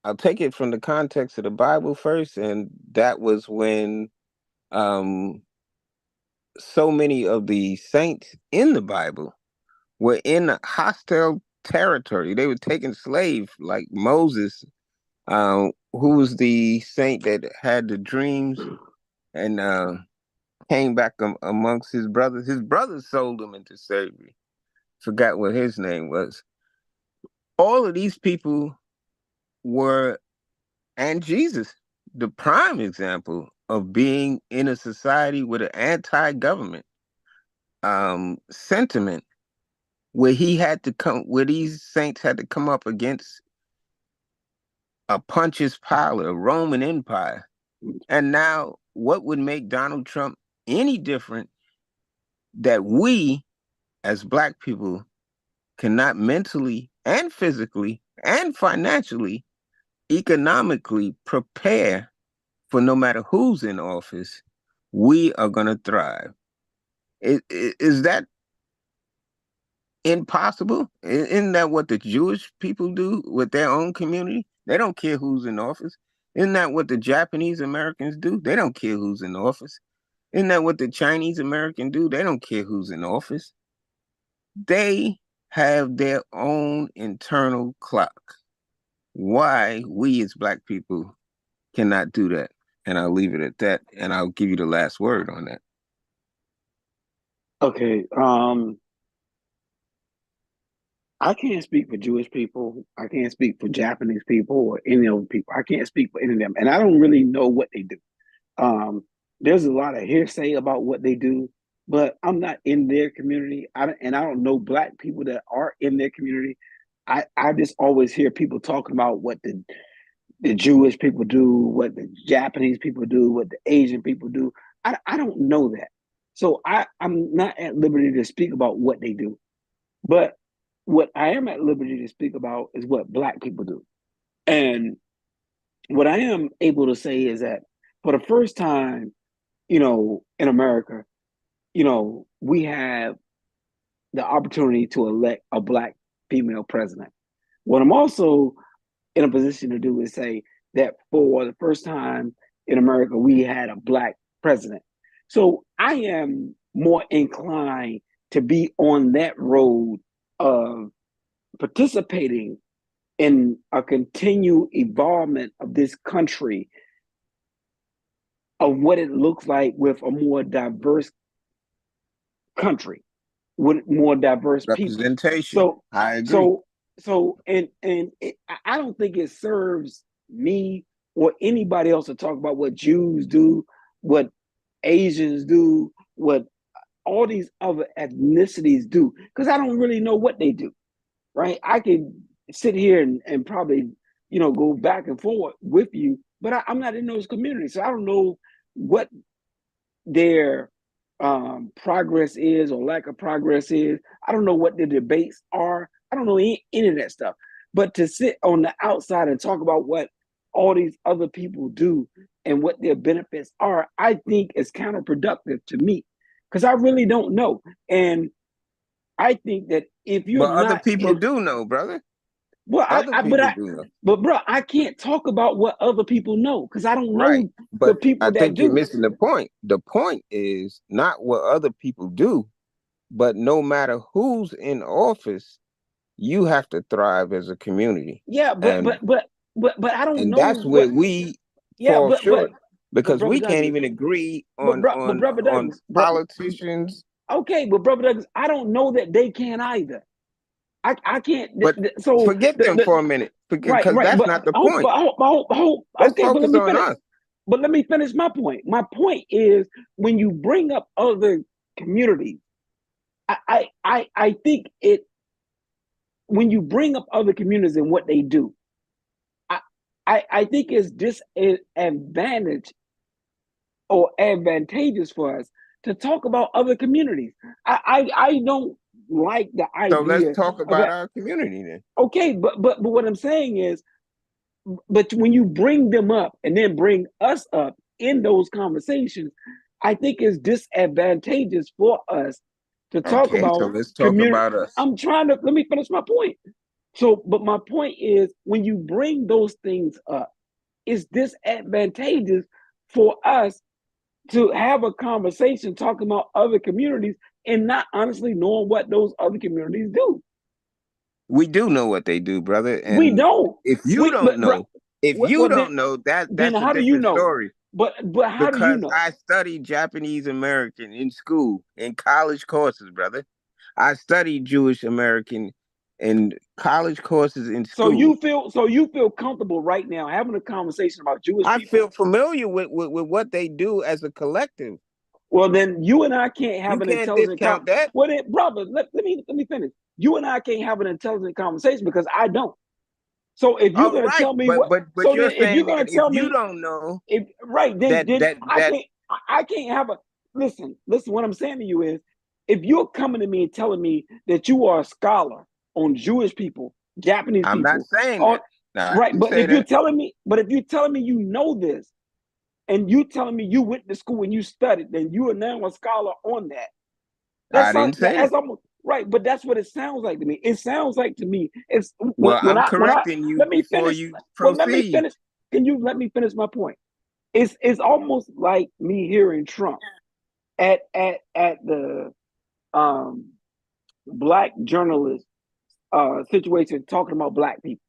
I'll take it from the context of the Bible first, and that was when um, so many of the saints in the Bible were in a hostile territory. They were taking slaves, like Moses, who was the saint that had the dreams and came back amongst his brothers. His brothers sold him into slavery. Forgot what his name was. All of these people were, and Jesus, the prime example of being in a society with an anti-government sentiment, where where these saints had to come up against a Pontius Pilate, a Roman Empire. And now, what would make Donald Trump any different that we, as Black people, cannot mentally and physically and financially, economically prepare for no matter who's in office? We are going to thrive. Is that impossible? Isn't that what the Jewish people do with their own community? They don't care who's in office. Isn't that what the Japanese Americans do? They don't care who's in office. Isn't that what the Chinese Americans do? They don't care who's in office. They have their own internal clock. Why we as Black people cannot do that? And I'll leave it at that, and I'll give you the last word on that. Okay. I can't speak for Jewish people. I can't speak for Japanese people or any other people. I can't speak for any of them. And I don't really know what they do. There's a lot of hearsay about what they do, but I'm not in their community. And I don't know Black people that are in their community. I just always hear people talking about what the Jewish people do, what the Japanese people do, what the Asian people do. I don't know that. So I'm not at liberty to speak about what they do. But what I am at liberty to speak about is what Black people do. And what I am able to say is that for the first time, in America, we have the opportunity to elect a Black female president. What I'm also in a position to do is say that for the first time in America, we had a Black president. So I am more inclined to be on that road of participating in a continued evolvement of this country, of what it looks like with a more diverse country, with more diverse people. Representation. So I agree. I don't think it serves me or anybody else to talk about what Jews do, what Asians do, what all these other ethnicities do, because I don't really know what they do. Right? I can sit here and probably, go back and forth with you, but I'm not in those communities. So I don't know what their progress is or lack of progress is. I don't know what the debates are. I don't know any of that stuff. But to sit on the outside and talk about what all these other people do and what their benefits are, I think is counterproductive to me, because I really don't know. And I think that if you're But other not people do know, brother. well, Other people do know. but bro, I can't talk about what other people know because I don't Right. know the But I people that think you're do. missing the point. The point is not what other people do, but no matter who's in office, you have to thrive as a community. Yeah, but I don't And know that's where what. we Yeah, fall short, but because brother we can't Douglas, even agree but brother on Douglas, politicians. okay, but brother Douglas, I don't know that they can either. I can't. But So forget them for a minute, right, because right, that's but not the point. Let's okay, but let focus me on finish. us. But let me finish my point. My point is when you bring up other communities, I think it when you bring up other communities and what they do, I think it's disadvantage or advantageous for us to talk about other communities. I don't like the So let's idea talk of about that. our community then. Okay, but what I'm saying is, but when you bring them up and then bring us up in those conversations, I think it's disadvantageous for us to talk Okay, so about let's talk community. about us. I'm trying to let me finish my point. So, but my point is, when you bring those things up, it's disadvantageous for us to have a conversation talking about other communities and not honestly knowing what those other communities do. We do know what they do, brother. We And don't. if you We don't know, well then that's a how do you different know? story. But how do you Because know? I studied Japanese American in school, in college courses, brother. I studied Jewish American in college courses in school. So you feel comfortable right now having a conversation about Jewish I people. feel familiar with what they do as a collective. Well, then you and I can't have You an can't intelligent discount that. well then, brother, let me finish. You and I can't have an intelligent conversation because I don't. So if you're All gonna right, tell me what, but so you're then if you're saying gonna that if tell you me, don't know if right, then I that can't, I can't have a listen. What I'm saying to you is, if you're coming to me and telling me that you are a scholar on Jewish people, Japanese I'm not people, saying on that. No, I right, didn't say that. but if you're telling me you know this, and you telling me you went to school and you studied, then you are now a scholar on that. I didn't say that. That's almost right, but that's what it sounds like to me. It sounds like to me it's Well, I'm when I correcting you let me before finish. you Well, let me proceed. finish. Can you let me finish my point? It's almost like me hearing Trump at the um black journalist situation talking about black people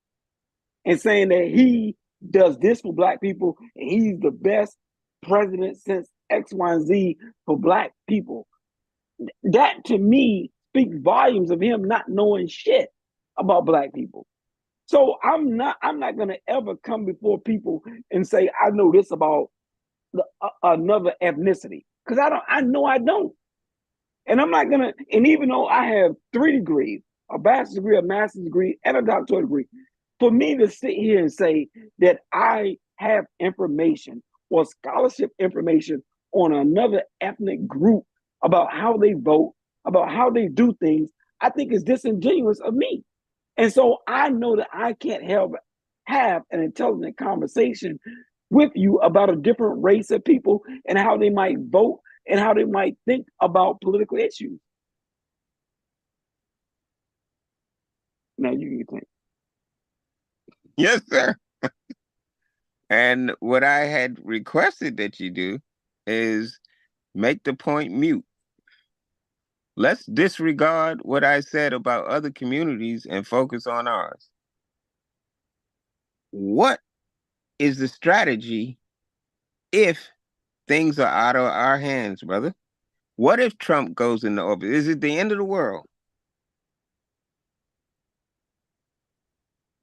and saying that he does this for black people and he's the best president since X, Y, and Z for black people. That to me speaks volumes of him not knowing shit about black people. So I'm not gonna ever come before people and say I know this about another ethnicity because I know I don't. And I'm not gonna, and even though I have 3 degrees, a bachelor's degree, a master's degree, and a doctoral degree, for me to sit here and say that I have information or scholarship information on another ethnic group about how they vote, about how they do things, I think is disingenuous of me. And so I know that I can't have an intelligent conversation with you about a different race of people and how they might vote and how they might think about political issues. Now you can think. Yes, sir. And what I had requested that you do is make the point mute. Let's disregard what I said about other communities and focus on ours. What is the strategy if things are out of our hands, brother? What if Trump goes into office? Is it the end of the world?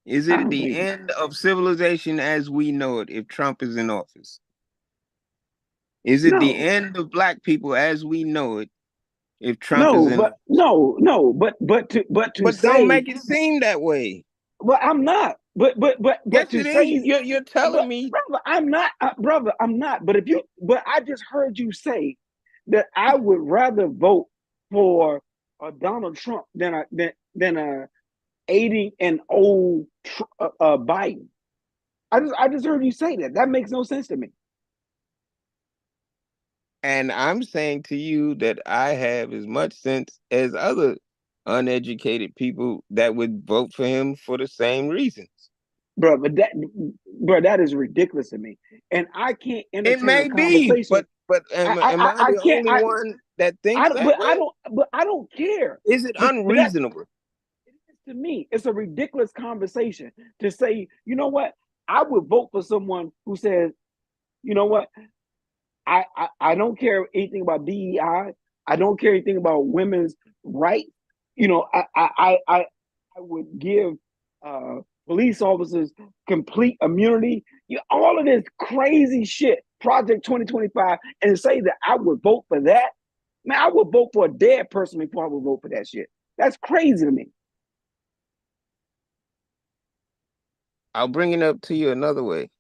Is I it don't the think end of civilization as we know it if Trump is in office? Is it the no, end of black people as we know it if Trump is no, in but office? to But don't say, make it seem that way. well, I'm not. But Yes, to it is. say, You're telling but me. brother, I'm not, brother, I'm not. But I just heard you say that I would rather vote for Donald Trump than aiding an old Biden. I just heard you say that. That makes no sense to me, And I'm saying to you that I have as much sense as other uneducated people that would vote for him for the same reasons. bro. That is ridiculous to me, and I can't It entertain a may be, conversation. but am I I the can't. only one that thinks that way? But I don't care. Is it But that unreasonable? to me, it's a ridiculous conversation to say, you know what? I would vote for someone who says, you know what? I don't care anything about DEI. I don't care anything about women's rights. You know, I would give uh, police officers complete immunity. All of this crazy shit, Project 2025, and say that I would vote for that. Man, I would vote for a dead person before I would vote for that shit. That's crazy to me. I'll bring it up to you another way.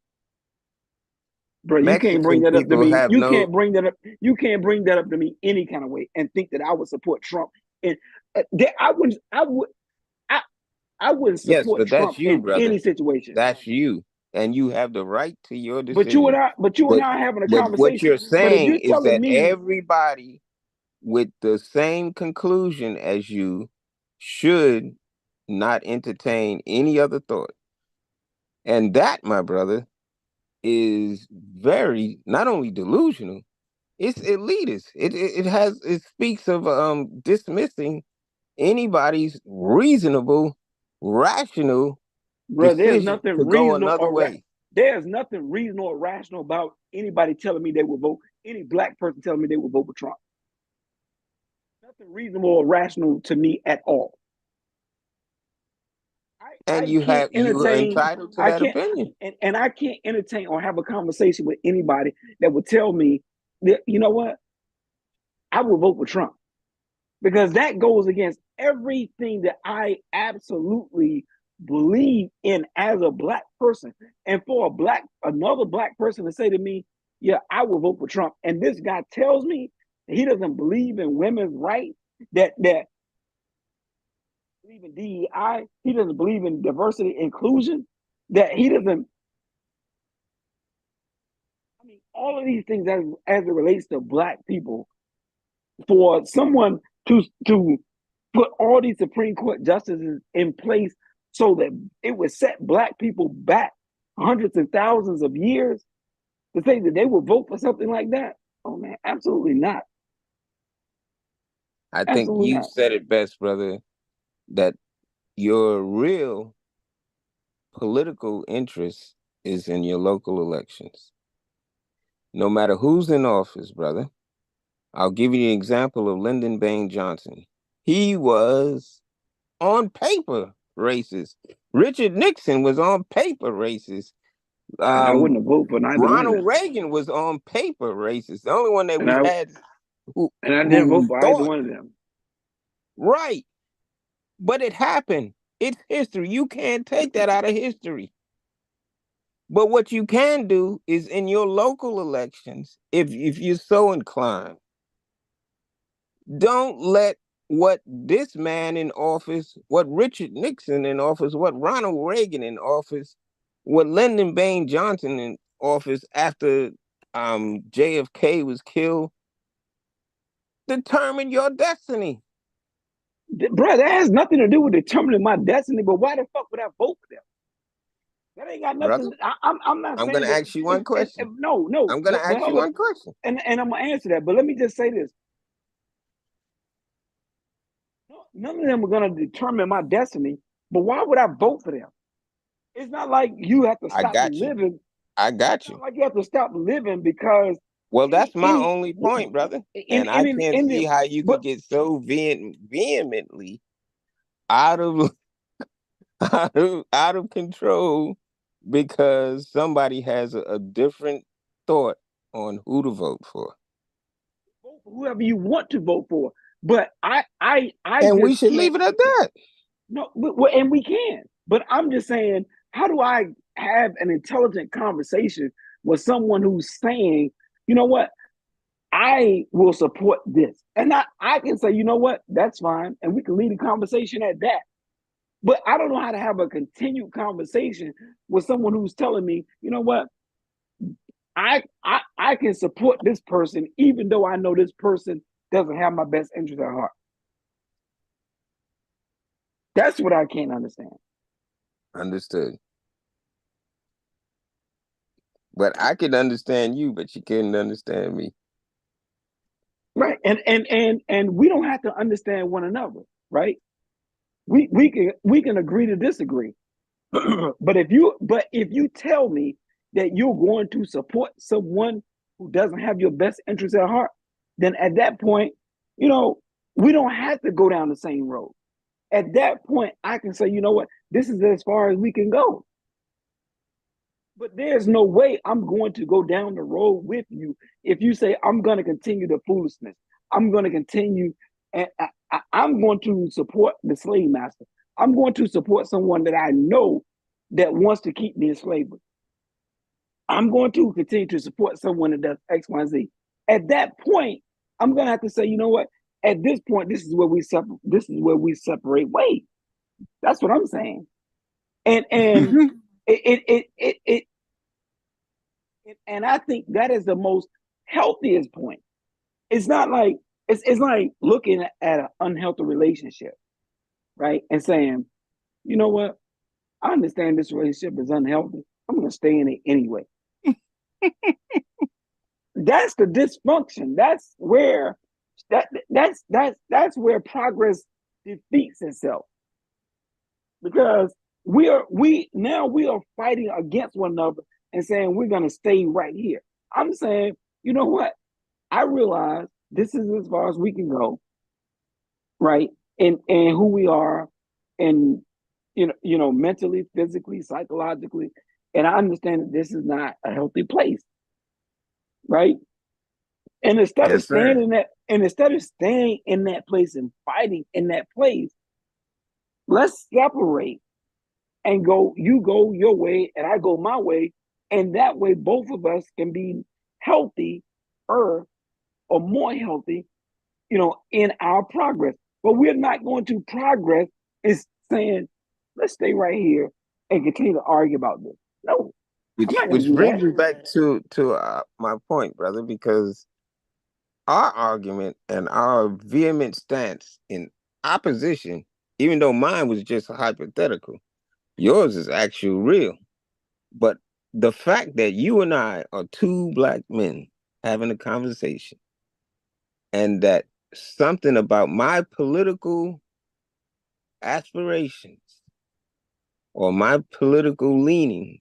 Bro, you can't bring Mexican that up to people me. have You no. can't bring that up. You can't bring that up to me any kind of way and think that I would support Trump. And I, I wouldn't Yes, support but that's Trump you, in brother. any situation. That's you, and you have the right to your But you and decision. I, but you and But I are having a what conversation. you're But if saying you're is telling that me, everybody with the same conclusion as you should not entertain any other thought. And that, my brother, is very not only delusional, it's elitist. It speaks of dismissing anybody's reasonable, rational Bro, decision to go another way. there's nothing reasonable or rational about anybody telling me they will vote, any black person telling me they will vote for Trump. Nothing reasonable or rational to me at all. And I can't you are entertain, entitled to I that can't, opinion. and I can't entertain or have a conversation with anybody that would tell me that, you know what, I will vote for Trump. Because that goes against everything that I absolutely believe in as a black person. And for another black person to say to me, yeah, I will vote for Trump. And this guy tells me he doesn't believe in women's rights, that believe in DEI, he doesn't believe in diversity, inclusion, that he doesn't, I mean, all of these things as it relates to black people, for someone to put all these Supreme Court justices in place so that it would set black people back hundreds and thousands of years, to say that they would vote for something like that. Oh man, absolutely not. I think Absolutely you not. said it best, brother, that your real political interest is in your local elections. No matter who's in office, brother. I'll give you an example of Lyndon Baines Johnson. He was on paper racist. Richard Nixon was on paper racist. I wouldn't have voted for neither one of Ronald them. Reagan was on paper racist. The only one that And we I had and I didn't vote who for either thought one of them. right. But it happened. It's history. You can't take that out of history. But what you can do is in your local elections, if you're so inclined, don't let what this man in office, what Richard Nixon in office, what Ronald Reagan in office, what Lyndon Baines Johnson in office after JFK was killed, determine your destiny. Bro, that has nothing to do with determining my destiny, but why the fuck would I vote for them? That ain't got Brother, nothing. I'm not I'm going saying to that. ask you one question. No. I'm going to But ask you hold up, one question. and I'm gonna answer that. But let me just say this: none of them are gonna determine my destiny. But why would I vote for them? It's not like you have to I stop got you. living. I It's got not you. like you have to stop living because Well, any that's my any only point, brother. in And I can't in see how you could but get so vehemently out of out of control because somebody has a different thought on who to vote for. vote for whoever you want to vote for. But I And we just should can't. leave it at that. No, and we can. But I'm just saying, how do I have an intelligent conversation with someone who's saying, you know what, I will support this. And I can say, you know what, that's fine. And we can leave the conversation at that. But I don't know how to have a continued conversation with someone who's telling me, you know what, I can support this person, even though I know this person doesn't have my best interest at heart. That's what I can't understand. Understood. But I can understand you, but you couldn't understand me. Right. And we don't have to understand one another, right? We can agree to disagree. but if you tell me that you're going to support someone who doesn't have your best interest at heart, then at that point, you know, we don't have to go down the same road. At that point, I can say, you know what, this is as far as we can go. But there's no way I'm going to go down the road with you if you say I'm going to continue the foolishness. I'm going to continue, and I'm going to support the slave master. I'm going to support someone that I know that wants to keep me in slavery. I'm going to continue to support someone that does X, Y, Z. At that point, I'm going to have to say, you know what? At this point, this is where we separate. This is where we separate ways. That's what I'm saying. And it and I think that is the most healthiest point. It's not like it's like looking at an unhealthy relationship, right? And saying, you know what? I understand this relationship is unhealthy. I'm going to stay in it anyway. That's the dysfunction. That's where progress defeats itself, because we are fighting against one another and saying we're going to stay right here. I'm saying, you know what? I realize this is as far as we can go, right? And who we are, and mentally, physically, psychologically, and I understand that this is not a healthy place, right? And Yes, sir. instead of staying in that place and fighting in that place, let's separate and go. You go your way, and I go my way, and that way both of us can be healthy, or more healthy, in our progress. But we're not going to progress is saying, let's stay right here and continue to argue about this. No, I'm not going to Which do that. brings me back to my point, brother, because our argument and our vehement stance in opposition, even though mine was just hypothetical, yours is actual real. But the fact that you and I are two black men having a conversation, and that something about my political aspirations or my political leanings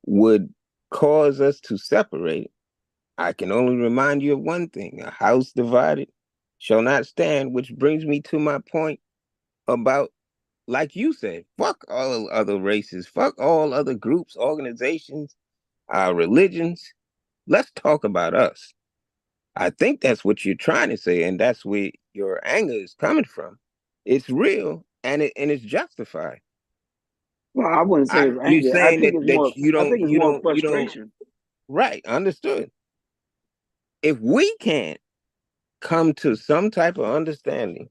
would cause us to separate, I can only remind you of one thing: a house divided shall not stand, which brings me to my point about, like you said, fuck all other races, fuck all other groups, organizations, religions. Let's talk about us. I think that's what you're trying to say, and that's where your anger is coming from. It's real, and it's justified. Well, I wouldn't say it's You anger. I saying think that it's more. I think it's more you don't frustration. right, understood. If we can't come to some type of understanding,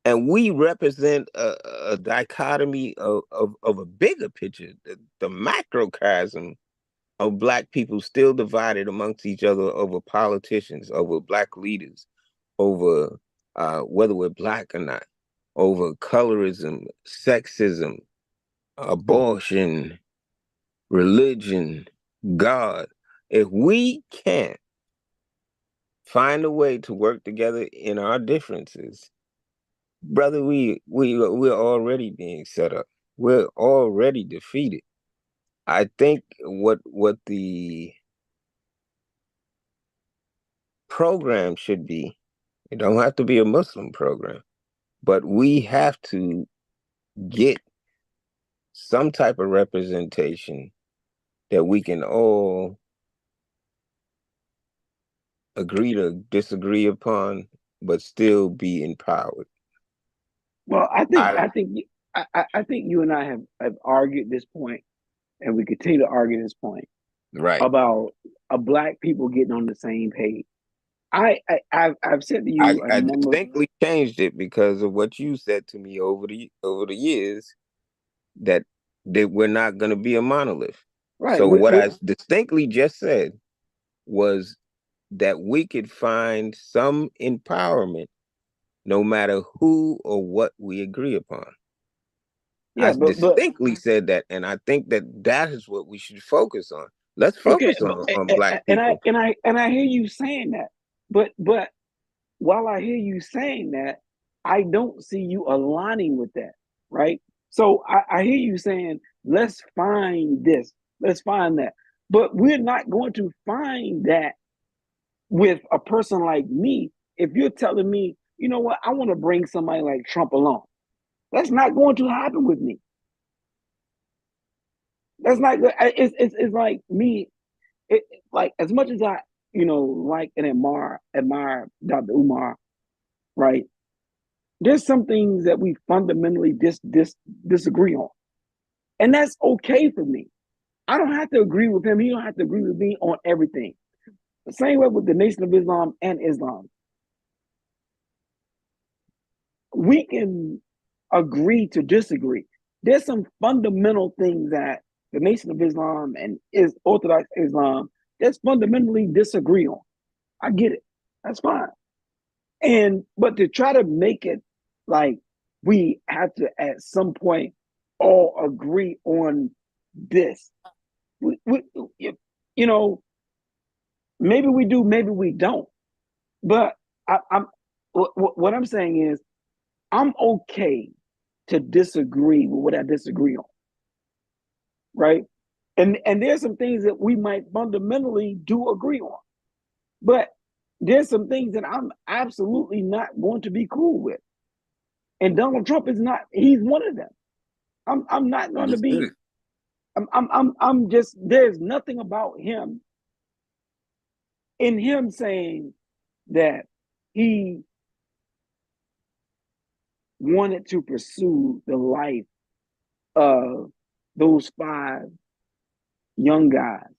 and we represent a dichotomy of a bigger picture, the macrocosm of black people still divided amongst each other over politicians, over black leaders, over whether we're black or not, over colorism, sexism, abortion, religion, God. If we can't find a way to work together in our differences, brother, we're already being set up. We're already defeated. I think what the program should be, it don't have to be a Muslim program, but we have to get some type of representation that we can all agree to disagree upon, but still be empowered. Well, I I think you and I have argued this point, and we continue to argue this point right. about black people getting on the same page. I've said to I, you a I number. distinctly changed it because of what you said to me over the years, that we're not going to be a monolith. Right. So what I distinctly just said was that we could find some empowerment no matter who or what we agree upon. I Yeah, but distinctly said that, and I think that is what we should focus on. Let's okay, focus on black and I people. and I and I hear you saying that, but while I hear you saying that, I don't see you aligning with that, right? So I hear you saying, let's find this, let's find that, but we're not going to find that with a person like me. If you're telling me, you know what, I want to bring somebody like Trump along, that's not going to happen with me. That's not good. It's like me. Like as much as I, like and admire Dr. Umar, right? There's some things that we fundamentally disagree on, and that's okay for me. I don't have to agree with him. He don't have to agree with me on everything. The same way with the Nation of Islam and Islam, we can agree to disagree. There's some fundamental things that the Nation of Islam and Orthodox Islam just fundamentally disagree on. I get it. That's fine. But to try to make it like we have to at some point all agree on this. We, you know, maybe we do, maybe we don't. But I'm what I'm saying is I'm okay to disagree with what I disagree on, right? And there's some things that we might fundamentally do agree on, but there's some things that I'm absolutely not going to be cool with. And Donald Trump is not. He's one of them. I'm not going to be. Understood. I'm just. There's nothing about him in him saying that he wanted to pursue the life of those 5 young guys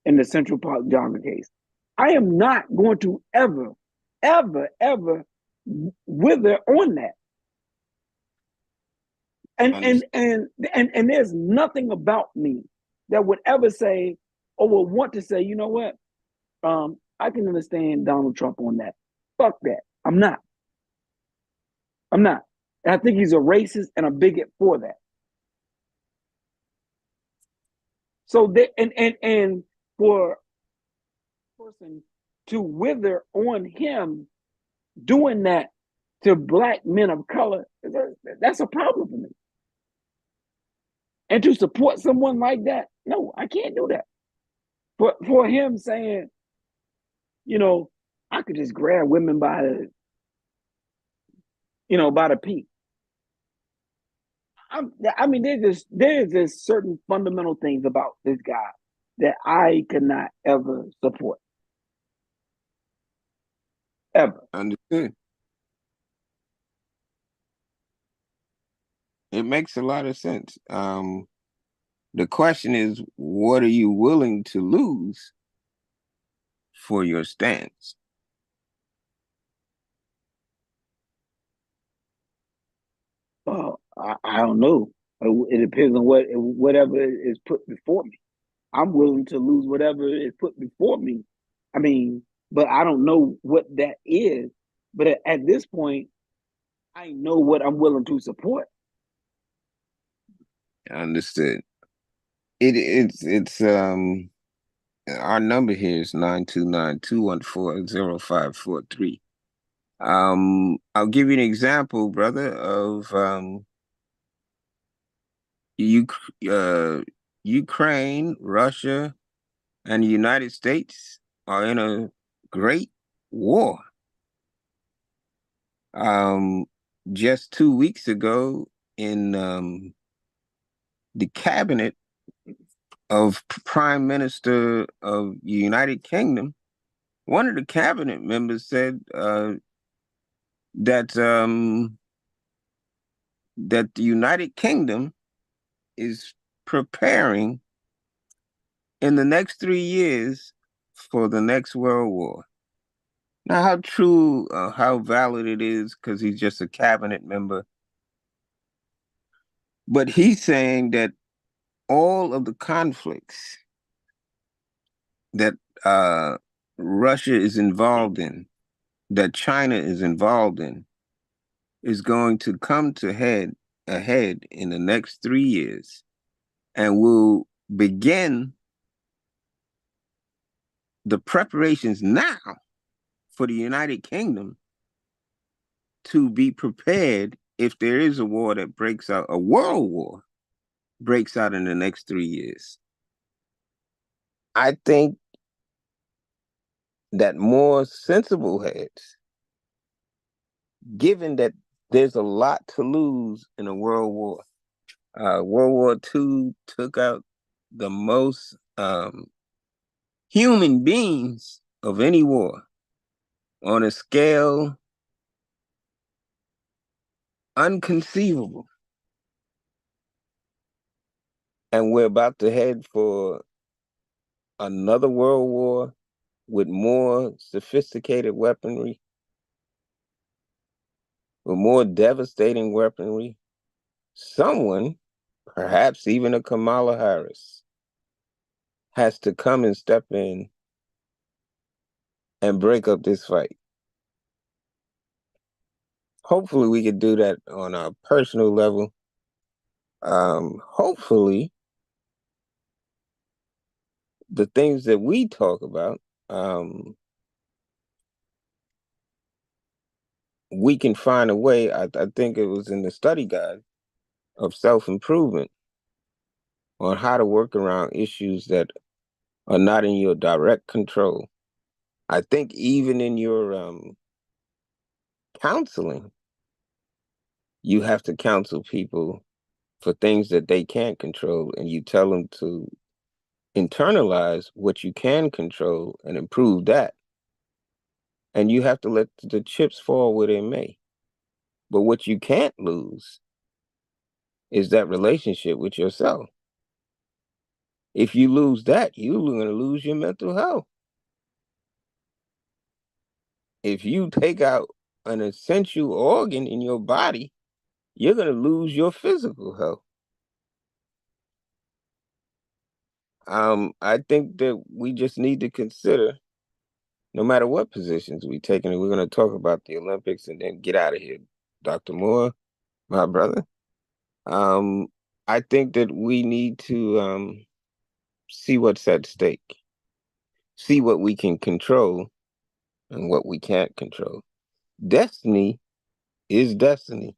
in the Central Park jogger case. I am not going to ever wither on that. And there's nothing about me that would ever say or would want to say, you know what? I can understand Donald Trump on that. Fuck that. I'm not. I'm not. And I think he's a racist and a bigot for that. So and for a person to wither on him doing that to black men of color, that's a problem for me. And to support someone like that, no, I can't do that. But for him saying, you know, I could just grab women by by the peak. I mean, there's just certain fundamental things about this guy that I could not ever support. Ever. Understood. It makes a lot of sense. The question is, what are you willing to lose for your stance? I don't know. It depends on whatever is put before me. I'm willing to lose whatever is put before me. I mean, but I don't know what that is. But at this point, I know what I'm willing to support. Understood. It's our number here is 929-214-0543. I'll give you an example, brother, of Ukraine, Russia, and the United States are in a great war. Just 2 weeks ago, in the cabinet of Prime Minister of the United Kingdom, one of the cabinet members said that that the United Kingdom is preparing in the next 3 years for the next World War. Now, how true, how valid it is, because he's just a cabinet member. But he's saying that all of the conflicts that Russia is involved in, that China is involved in, is going to come to ahead in the next 3 years, and will begin the preparations now for the United Kingdom to be prepared if there is a war that breaks out, a world war breaks out in the next 3 years. I think that more sensible heads, given that there's a lot to lose in a world war. World War II took out the most human beings of any war on a scale unconceivable. And we're about to head for another world war with more sophisticated weaponry, with more devastating weaponry. Someone, perhaps even a Kamala Harris, has to come and step in and break up this fight. hopefully we could do that on a personal level. Hopefully the things that we talk about, we can find a way. I think it was in the study guide of self-improvement on how to work around issues that are not in your direct control. I think even in your counseling, you have to counsel people for things that they can't control, and you tell them to internalize what you can control and improve that. And you have to let the chips fall where they may. But what you can't lose is that relationship with yourself. If you lose that, you're going to lose your mental health. If you take out an essential organ in your body, you're going to lose your physical health. I think that we just need to consider, no matter what positions we take, and we're going to talk about the Olympics and then get out of here, Dr. Moore, my brother. I think that we need to see what's at stake, see what we can control and what we can't control. Destiny is destiny.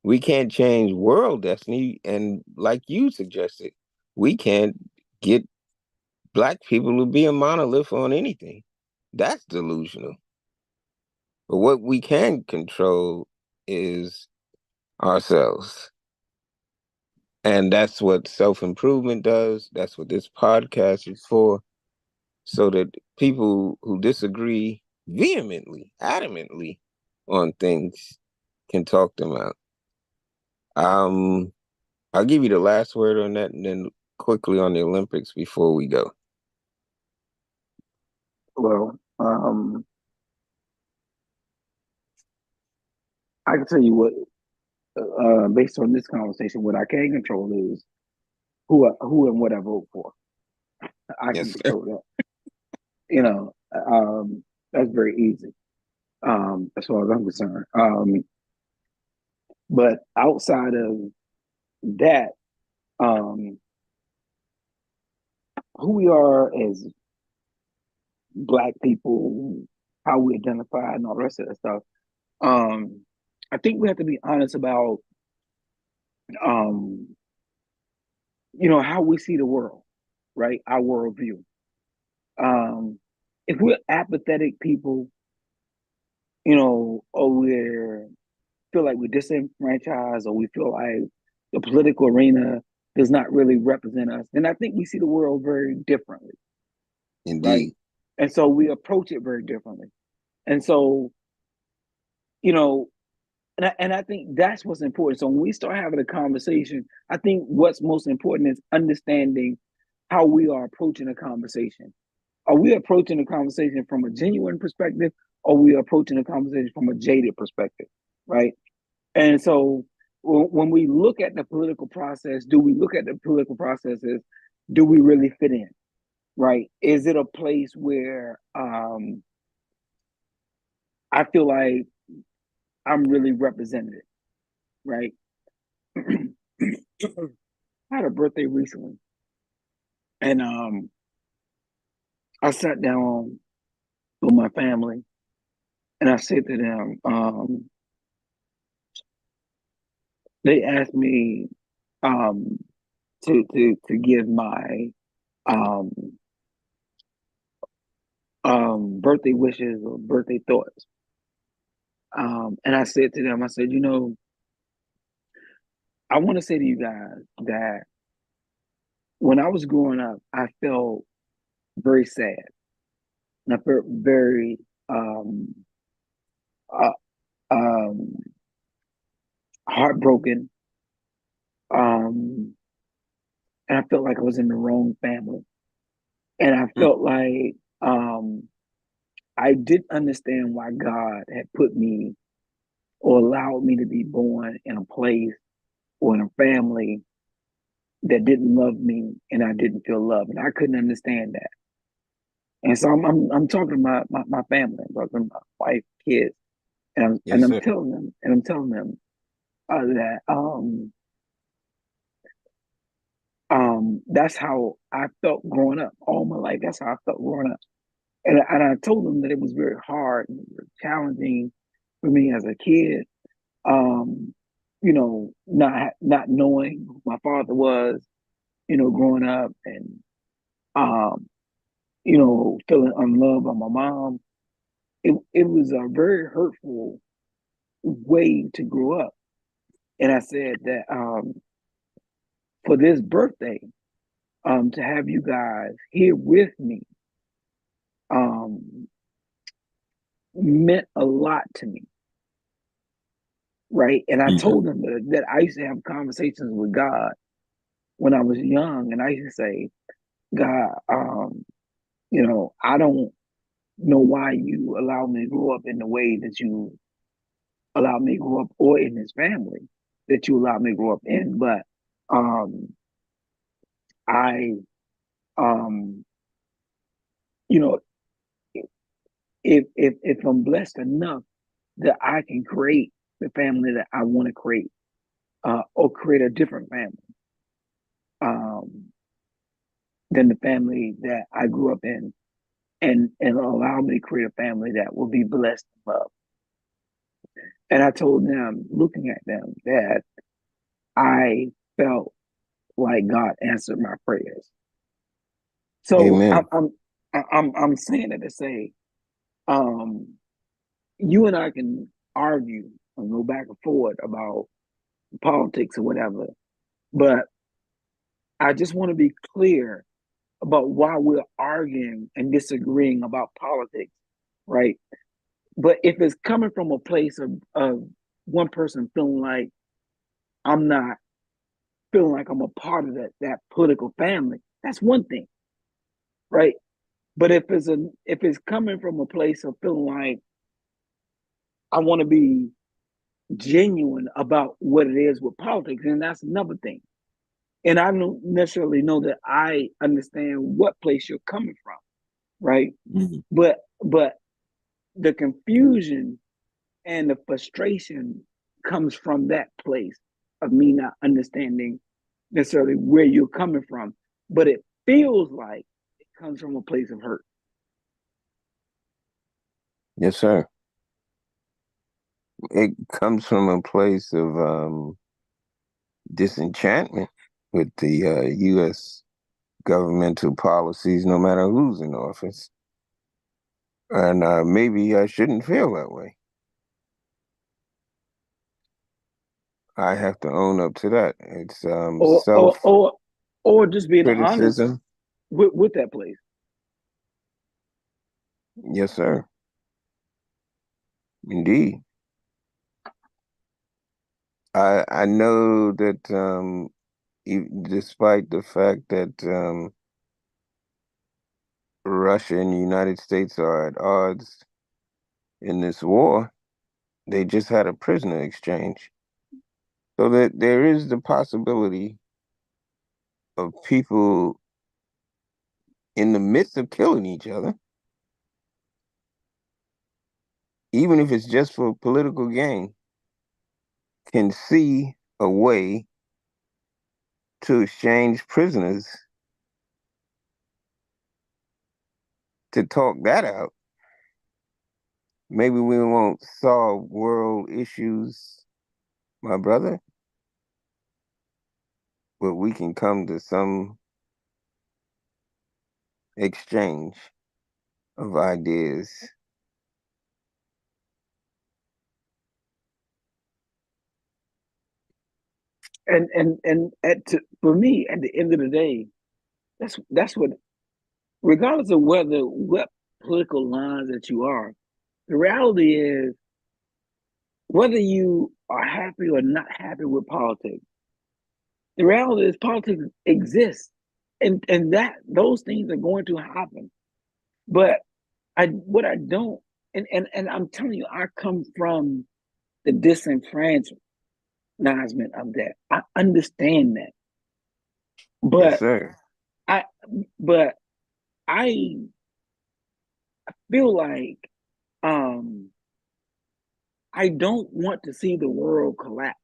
We can't change world destiny, and like you suggested, we can't get Black people to be a monolith on anything. That's delusional. But what we can control is ourselves. And that's what self-improvement does. That's what this podcast is for. So that people who disagree vehemently, adamantly on things can talk them out. I'll give you the last word on that and then quickly on the Olympics before we go. Well, I can tell you what, based on this conversation, what I can control is who and what I vote for. I can Yes, sir. control that. You know, that's very easy, as far as I'm concerned. But outside of that, who we are as Black people, how we identify, and all the rest of that stuff. I think we have to be honest about, um, how we see the world, right? Our worldview. If we're apathetic people, or we feel like we're disenfranchised, or we feel like the political arena does not really represent us, then I think we see the world very differently, right? Indeed. And so we approach it very differently. And so, you know, and I think that's what's important. So when we start having a conversation, I think what's most important is understanding how we are approaching a conversation. Are we approaching a conversation from a genuine perspective, or are we approaching a conversation from a jaded perspective, right? And so when we look at the political process, do we look at the political processes? Do we really fit in, right? Is it a place where I feel like I'm really represented, right? I had a birthday recently, and I sat down with my family, and I said to them, they asked me um, to give my um, birthday wishes or birthday thoughts. And I said to them, I said, I want to say to you guys that when I was growing up, I felt very sad. And I felt very uh, um, heartbroken. And I felt like I was in the wrong family. And I Mm. felt like I didn't understand why God had put me or allowed me to be born in a place or in a family that didn't love me, and I didn't feel love. And I couldn't understand that. And so I'm talking to my family, I'm talking to my wife, kids. And Yes, I'm sir. telling them, that that's how I felt growing up all my life. That's how I felt growing up. And I told them that it was very hard and very challenging for me as a kid. Not knowing who my father was, growing up, and um, feeling unloved by my mom. It was a very hurtful way to grow up. And I said that for this birthday, to have you guys here with me um, meant a lot to me, right? And I Mhm. told them that I used to have conversations with God when I was young, and I used to say, God, I don't know why you allowed me to grow up in the way that you allowed me to grow up, or in this family that you allowed me to grow up in, but um, I, um, you know, if I'm blessed enough that I can create the family that I want to create, or create a different family um, than the family that I grew up in, and allow me to create a family that will be blessed and loved. And I told them, looking at them, that I felt like God answered my prayers. So Amen. I'm saying it to say, um, you and I can argue and go back and forth about politics or whatever, but I just want to be clear about why we're arguing and disagreeing about politics, right? But if it's coming from a place of one person feeling like I'm not feeling like I'm a part of that political family, that's one thing, right? But if it's coming from a place of feeling like I want to be genuine about what it is with politics, and that's another thing. And I don't necessarily know that I understand what place you're coming from, right? Mhm. But the confusion and the frustration comes from that place of me not understanding necessarily where you're coming from, but it feels like it comes from a place of hurt. Yes, sir. It comes from a place of disenchantment with the U.S. governmental policies, no matter who's in office. And maybe I shouldn't feel that way. I have to own up to that. It's or or or or just being honest self-criticism. with that place. Yes, sir. Indeed. I know that despite the fact that Russia and the United States are at odds in this war, they just had a prisoner exchange. So that there is the possibility of people in the midst of killing each other, even if it's just for political gain, can see a way to exchange prisoners to talk that out. Maybe we won't solve world issues, my brother, but we can come to some exchange of ideas. For me, at the end of the day, that's what, regardless of whether what political lines that you are, the reality is whether you are happy or not happy with politics, the reality is politics exists, and that those things are going to happen. But what I don't, and I'm telling you, I come from the disenfranchisement of that. I understand that, Yes, but sir. I but I feel like um I don't want to see the world collapse.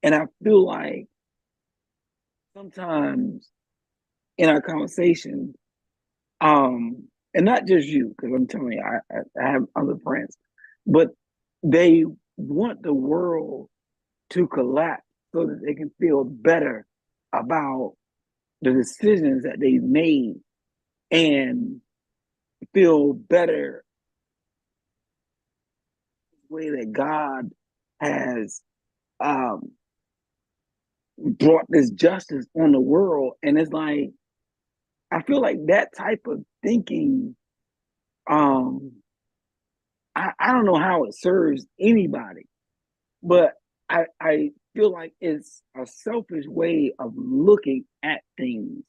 And I feel like sometimes in our conversation, and not just you, because I'm telling you, I have other friends, but they want the world to collapse so that they can feel better about the decisions that they've made and feel better the way that God has um, brought this justice on the world. And it's like, I feel like that type of thinking, um, I don't know how it serves anybody, but I feel like it's a selfish way of looking at things.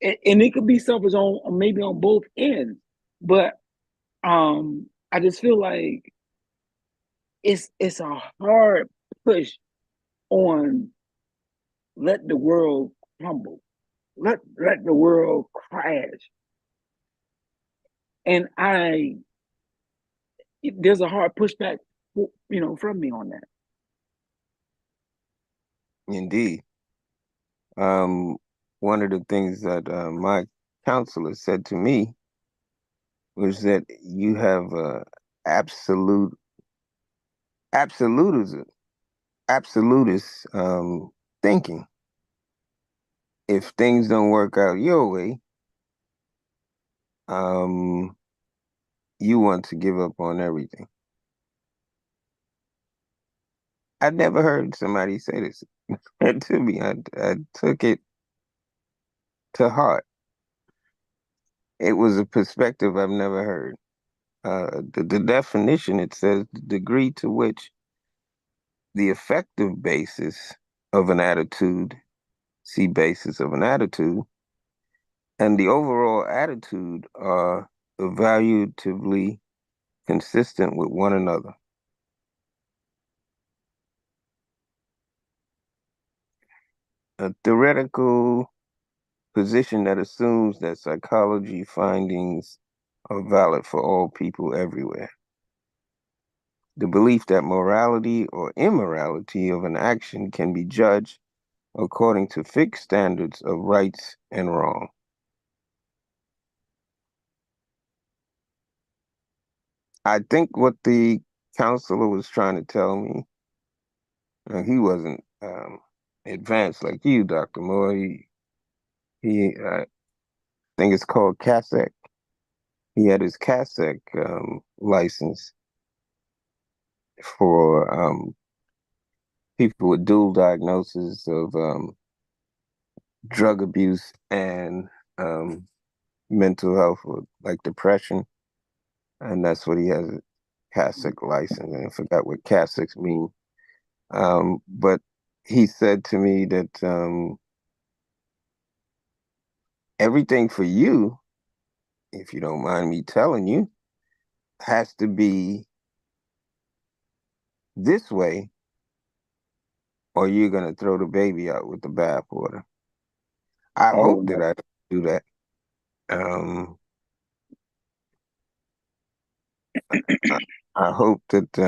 And it could be selfish on maybe on both ends, but I just feel like it's a hard push on let the world crumble, let the world crash, and there's a hard pushback, from me on that. Indeed. One of the things that my counselor said to me was that you have absolutism, absolutist thinking. If things don't work out your way, you want to give up on everything. I'd never heard somebody say this to me. I took it to heart. It was a perspective I've never heard. The definition, it says the degree to which the effective basis of an attitude, see basis of an attitude, and the overall attitude are evaluatively consistent with one another. A theoretical position that assumes that psychology findings are valid for all people everywhere. The belief that morality or immorality of an action can be judged according to fixed standards of rights and wrong. I think what the counselor was trying to tell me, he wasn't advanced like you, Dr. Moore. He I think it's called CASEC. He had his CASEC license for people with dual diagnosis of drug abuse and mental health, or like depression. And that's what he has a CASEC license. And I forgot what CASEC mean. But he said to me that everything for you, if you don't mind me telling you, has to be this way, or you're going to throw the baby out with the bathwater. I Oh hope no. that I do that. I, I hope that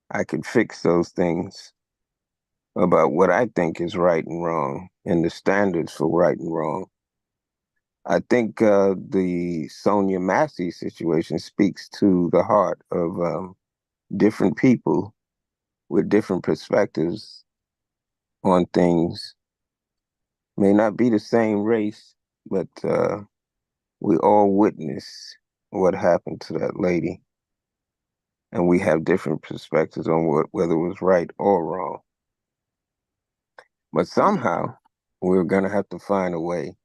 I can fix those things about what I think is right and wrong and the standards for right and wrong. I think the Sonya Massey situation speaks to the heart of different people with different perspectives on things. May not be the same race, but we all witness what happened to that lady, and we have different perspectives on whether it was right or wrong. But somehow we're going to have to find a way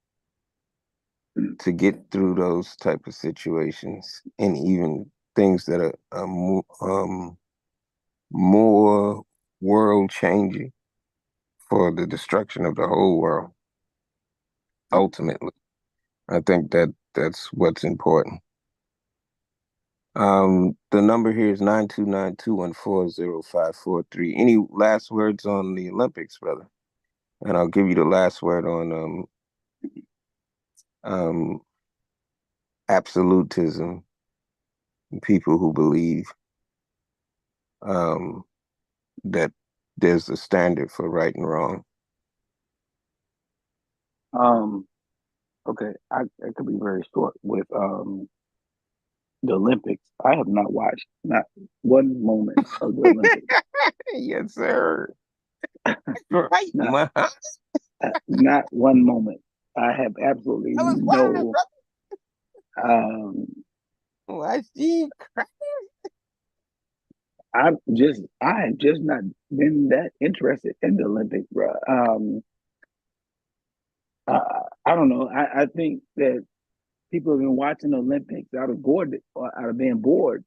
to get through those type of situations, and even things that are more world changing for the destruction of the whole world. Ultimately, I think that that's what's important. The number here is 929-214-0543. Any last words on the Olympics, brother? And I'll give you the last word on um, absolutism, people who believe that there's a standard for right and wrong. Okay, I could be very short with the Olympics. I have not watched not one moment of the Olympics. Yes, sir. Right, Not man. not one moment. I have absolutely Tell us why, no. Um, brother. Why she I have just not been that interested in the Olympics, bro. I don't know. I think that people have been watching the Olympics out of bored or out of being bored.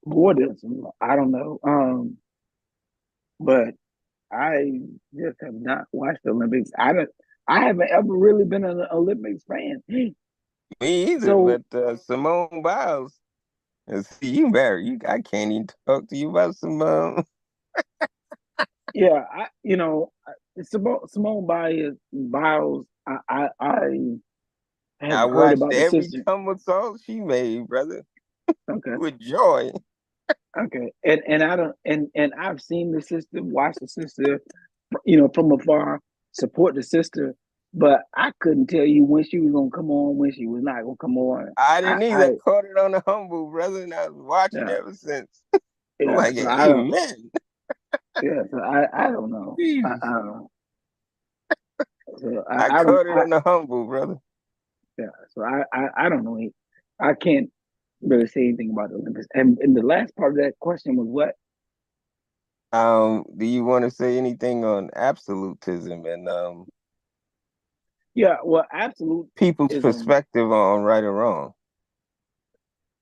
Boredom. I don't know. But I just have not watched the Olympics. I haven't ever really been an Olympics fan. Me either, So but Simone Biles. See, you married. I can't even talk to you about Simone. yeah, Simone Biles. I have I heard watched about the every sister. somersault she made, brother, Okay, with joy. okay, and I don't and I've seen the sister, watch the sister, from afar, support the sister, but I couldn't tell you when she was gonna come on, when she was not gonna come on. I I, didn't either. I I caught it on the humble, brother, and I was watching yeah, ever since. I'm yeah. like, So I don't, amen. yeah. So I don't know. I Jesus. don't know. So I I don't. caught it on the humble, brother. Yeah. So I don't know. I can't really say anything about the Olympics. And the last part of that question was what? Do you want to say anything on absolutism and Yeah. Well, people's absolutism. perspective on right or wrong?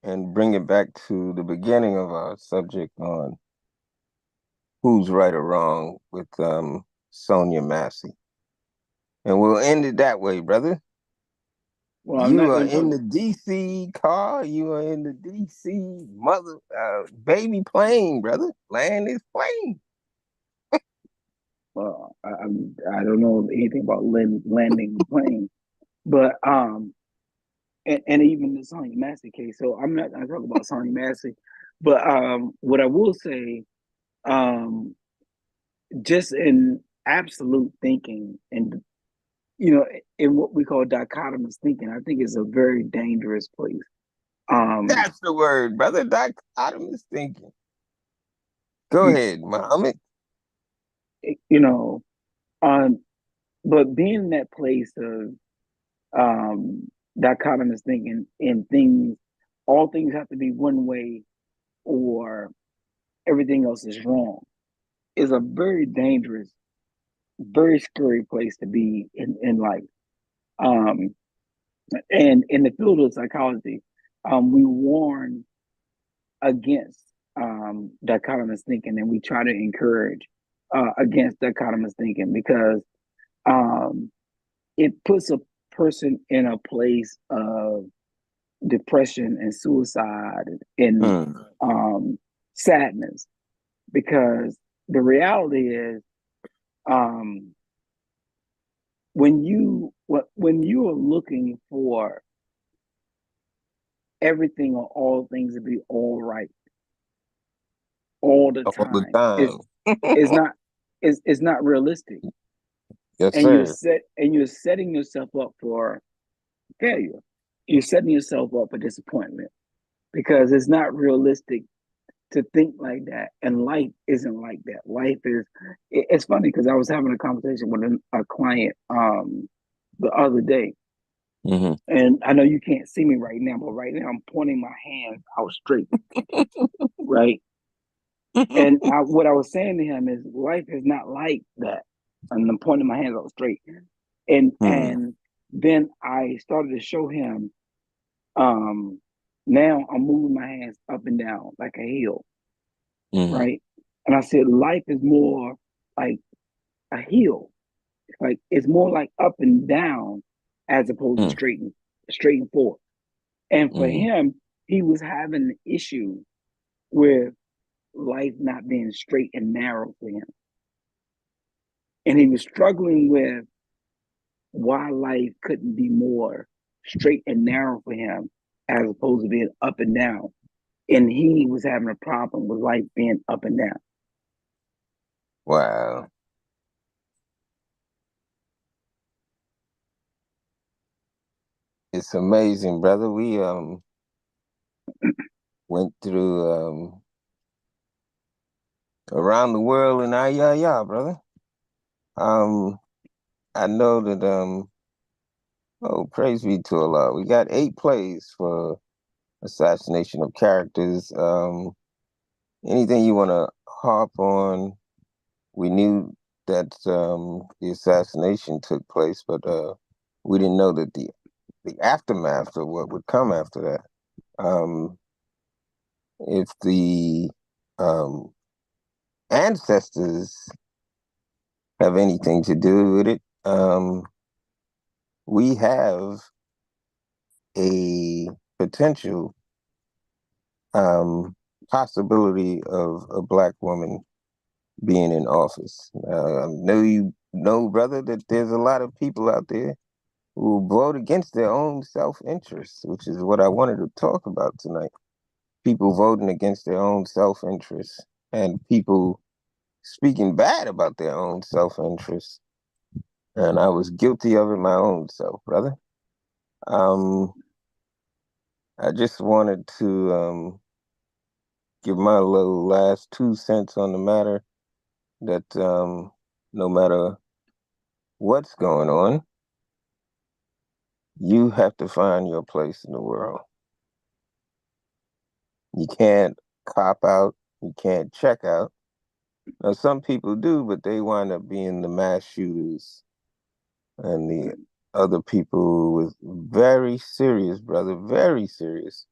And bring it back to the beginning of our subject on who's right or wrong with Sonya Massey. And we'll end it that way, brother. Well, I'm You not are going to in talk. the DC car. You are in the DC mother baby plane, brother. Land this plane. Well, I don't know anything about landing the plane, but and even the Sonya Massey case. So I'm not going to talk about Sonya Massey, but what I will say, um, just in absolute thinking and in what we call dichotomous thinking, I think is a very dangerous place. Um, That's the word, brother. Dichotomous thinking. Go you, ahead, Muhammad. you know, um, but being in that place of um, dichotomous thinking and things, all things have to be one way or everything else is wrong, is a very dangerous, very scary place to be in life. Um, and in the field of psychology, we warn against dichotomous thinking, and we try to encourage against dichotomous thinking because um, it puts a person in a place of depression and suicide and Hmm. sadness. Because the reality is, um, when you are looking for everything or all things to be all right all the All the time, time. it's not it's not realistic, Yes, and sir. you're setting yourself up for failure. You're setting yourself up for disappointment because it's not realistic to think like that, and life isn't like that. Life is. It's funny because I was having a conversation with a client the other day, Hmm. and I know you can't see me right now, but right now I'm pointing my hands out straight, right? And what I was saying to him is, life is not like that, and I'm pointing my hands out straight, Hmm. and then I started to show him. Um, Now I'm moving my hands up and down like a hill, Hmm. right? And I said, life is more like a hill. Like it's more like up and down as opposed to Hmm. straight and forward. And for Hmm. him, he was having an issue with life not being straight and narrow for him. And he was struggling with why life couldn't be more straight and narrow for him as opposed to being up and down. and he was having a problem with life being up and down. Wow. It's amazing, brother. We went through around the world in yeah, brother. I know that oh, praise be to Allah. We got 8 plays for assassination of characters. Anything you want to harp on? We knew that the assassination took place, but we didn't know that the aftermath of what would come after that. If the um, ancestors have anything to do with it, we have a potential possibility of a Black woman being in office. I know you know, brother, that there's a lot of people out there who vote against their own self-interest, which is what I wanted to talk about tonight. People voting against their own self-interest and people speaking bad about their own self-interest. And I was guilty of it my own self, brother. I just wanted to give my little last 2 cents on the matter that no matter what's going on, you have to find your place in the world. You can't cop out, you can't check out. Now, some people do, but they wind up being the mass shooters and the other people with very serious, brother, very serious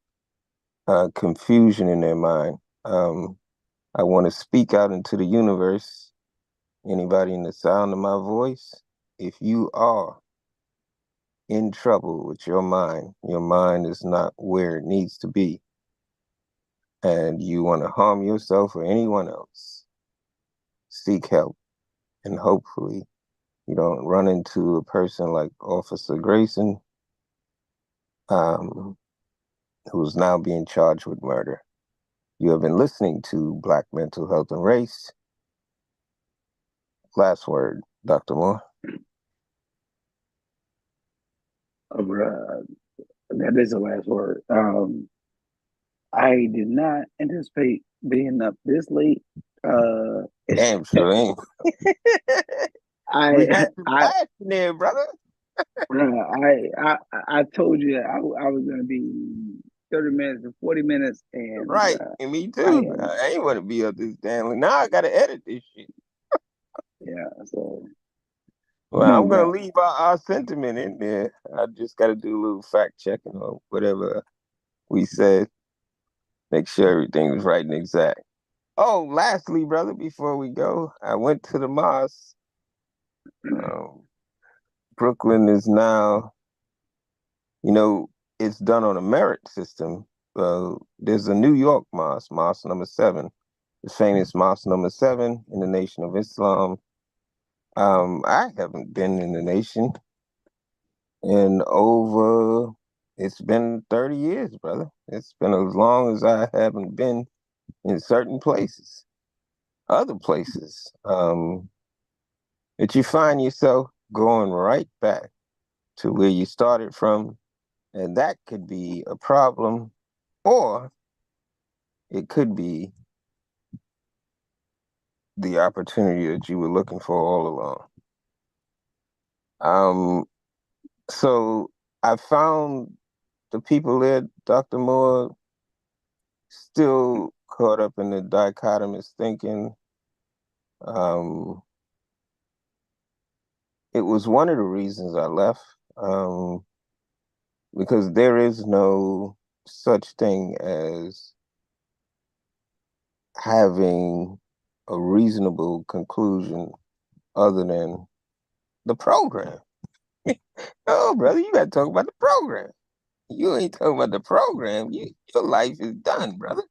confusion in their mind. I want to speak out into the universe. Anybody in the sound of my voice, if you are in trouble with your mind is not where it needs to be, and you want to harm yourself or anyone else, seek help. And hopefully you don't run into a person like Officer Grayson, who's now being charged with murder. You have been listening to Black Mental Health and Race. Last word, Dr. Moore. That is the last word. I did not anticipate being up this late. Damn sure ain't. We had to blast in there, brother. I told you I was gonna be 30 minutes to 40 minutes, and right, and me too. I ain't want to be up this damn. Now I gotta edit this shit. Yeah, so. Well, I'm gonna leave our sentiment in there. I just gotta do a little fact checking on whatever we said. Make sure everything was right and exact. Oh, lastly, brother, before we go, I went to the mosque. Brooklyn is now, it's done on a merit system. There's a New York mosque, Mosque number 7, the famous Mosque number 7 in the Nation of Islam. I haven't been in the nation in it's been 30 years, brother. It's been as long as I haven't been in certain places, other places, that you find yourself going right back to where you started from. And that could be a problem, or it could be the opportunity that you were looking for all along. So I found the people there, Dr. Moore, still caught up in the dichotomous thinking. It was one of the reasons I left, because there is no such thing as having a reasonable conclusion other than the program. Oh, brother, you got to talk about the program. You ain't talking about the program. Your life is done, brother.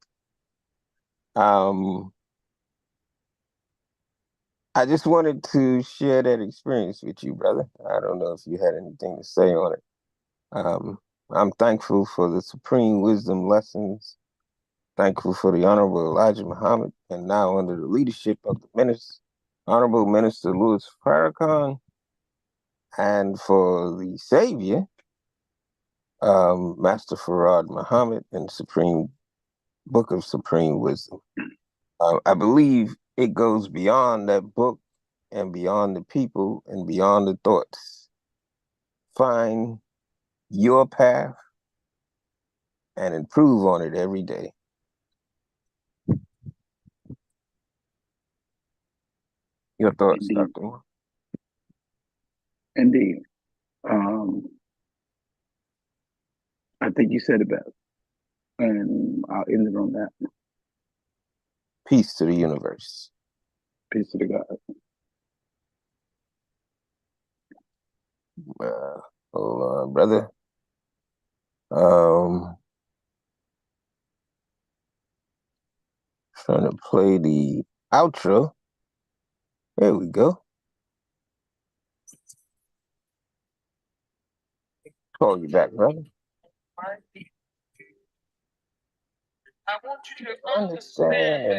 I just wanted to share that experience with you, brother. I don't know if you had anything to say on it. I'm thankful for the supreme wisdom lessons Thankful for the Honorable Elijah Muhammad, and now under the leadership of the Minister, Honorable Minister Louis Farrakhan, and for the Savior, Master Farad Muhammad, and Supreme Book of Supreme Wisdom. I believe it goes beyond that book and beyond the people and beyond the thoughts. Find your path and improve on it every day. Your thoughts, Indeed. Dr. Moore? Indeed. I think you said it best. And I'll end it on that. Peace to the universe. Peace to the God. Hold on, brother. Trying to play the outro. There we go. Call you back, brother. I want you to understand.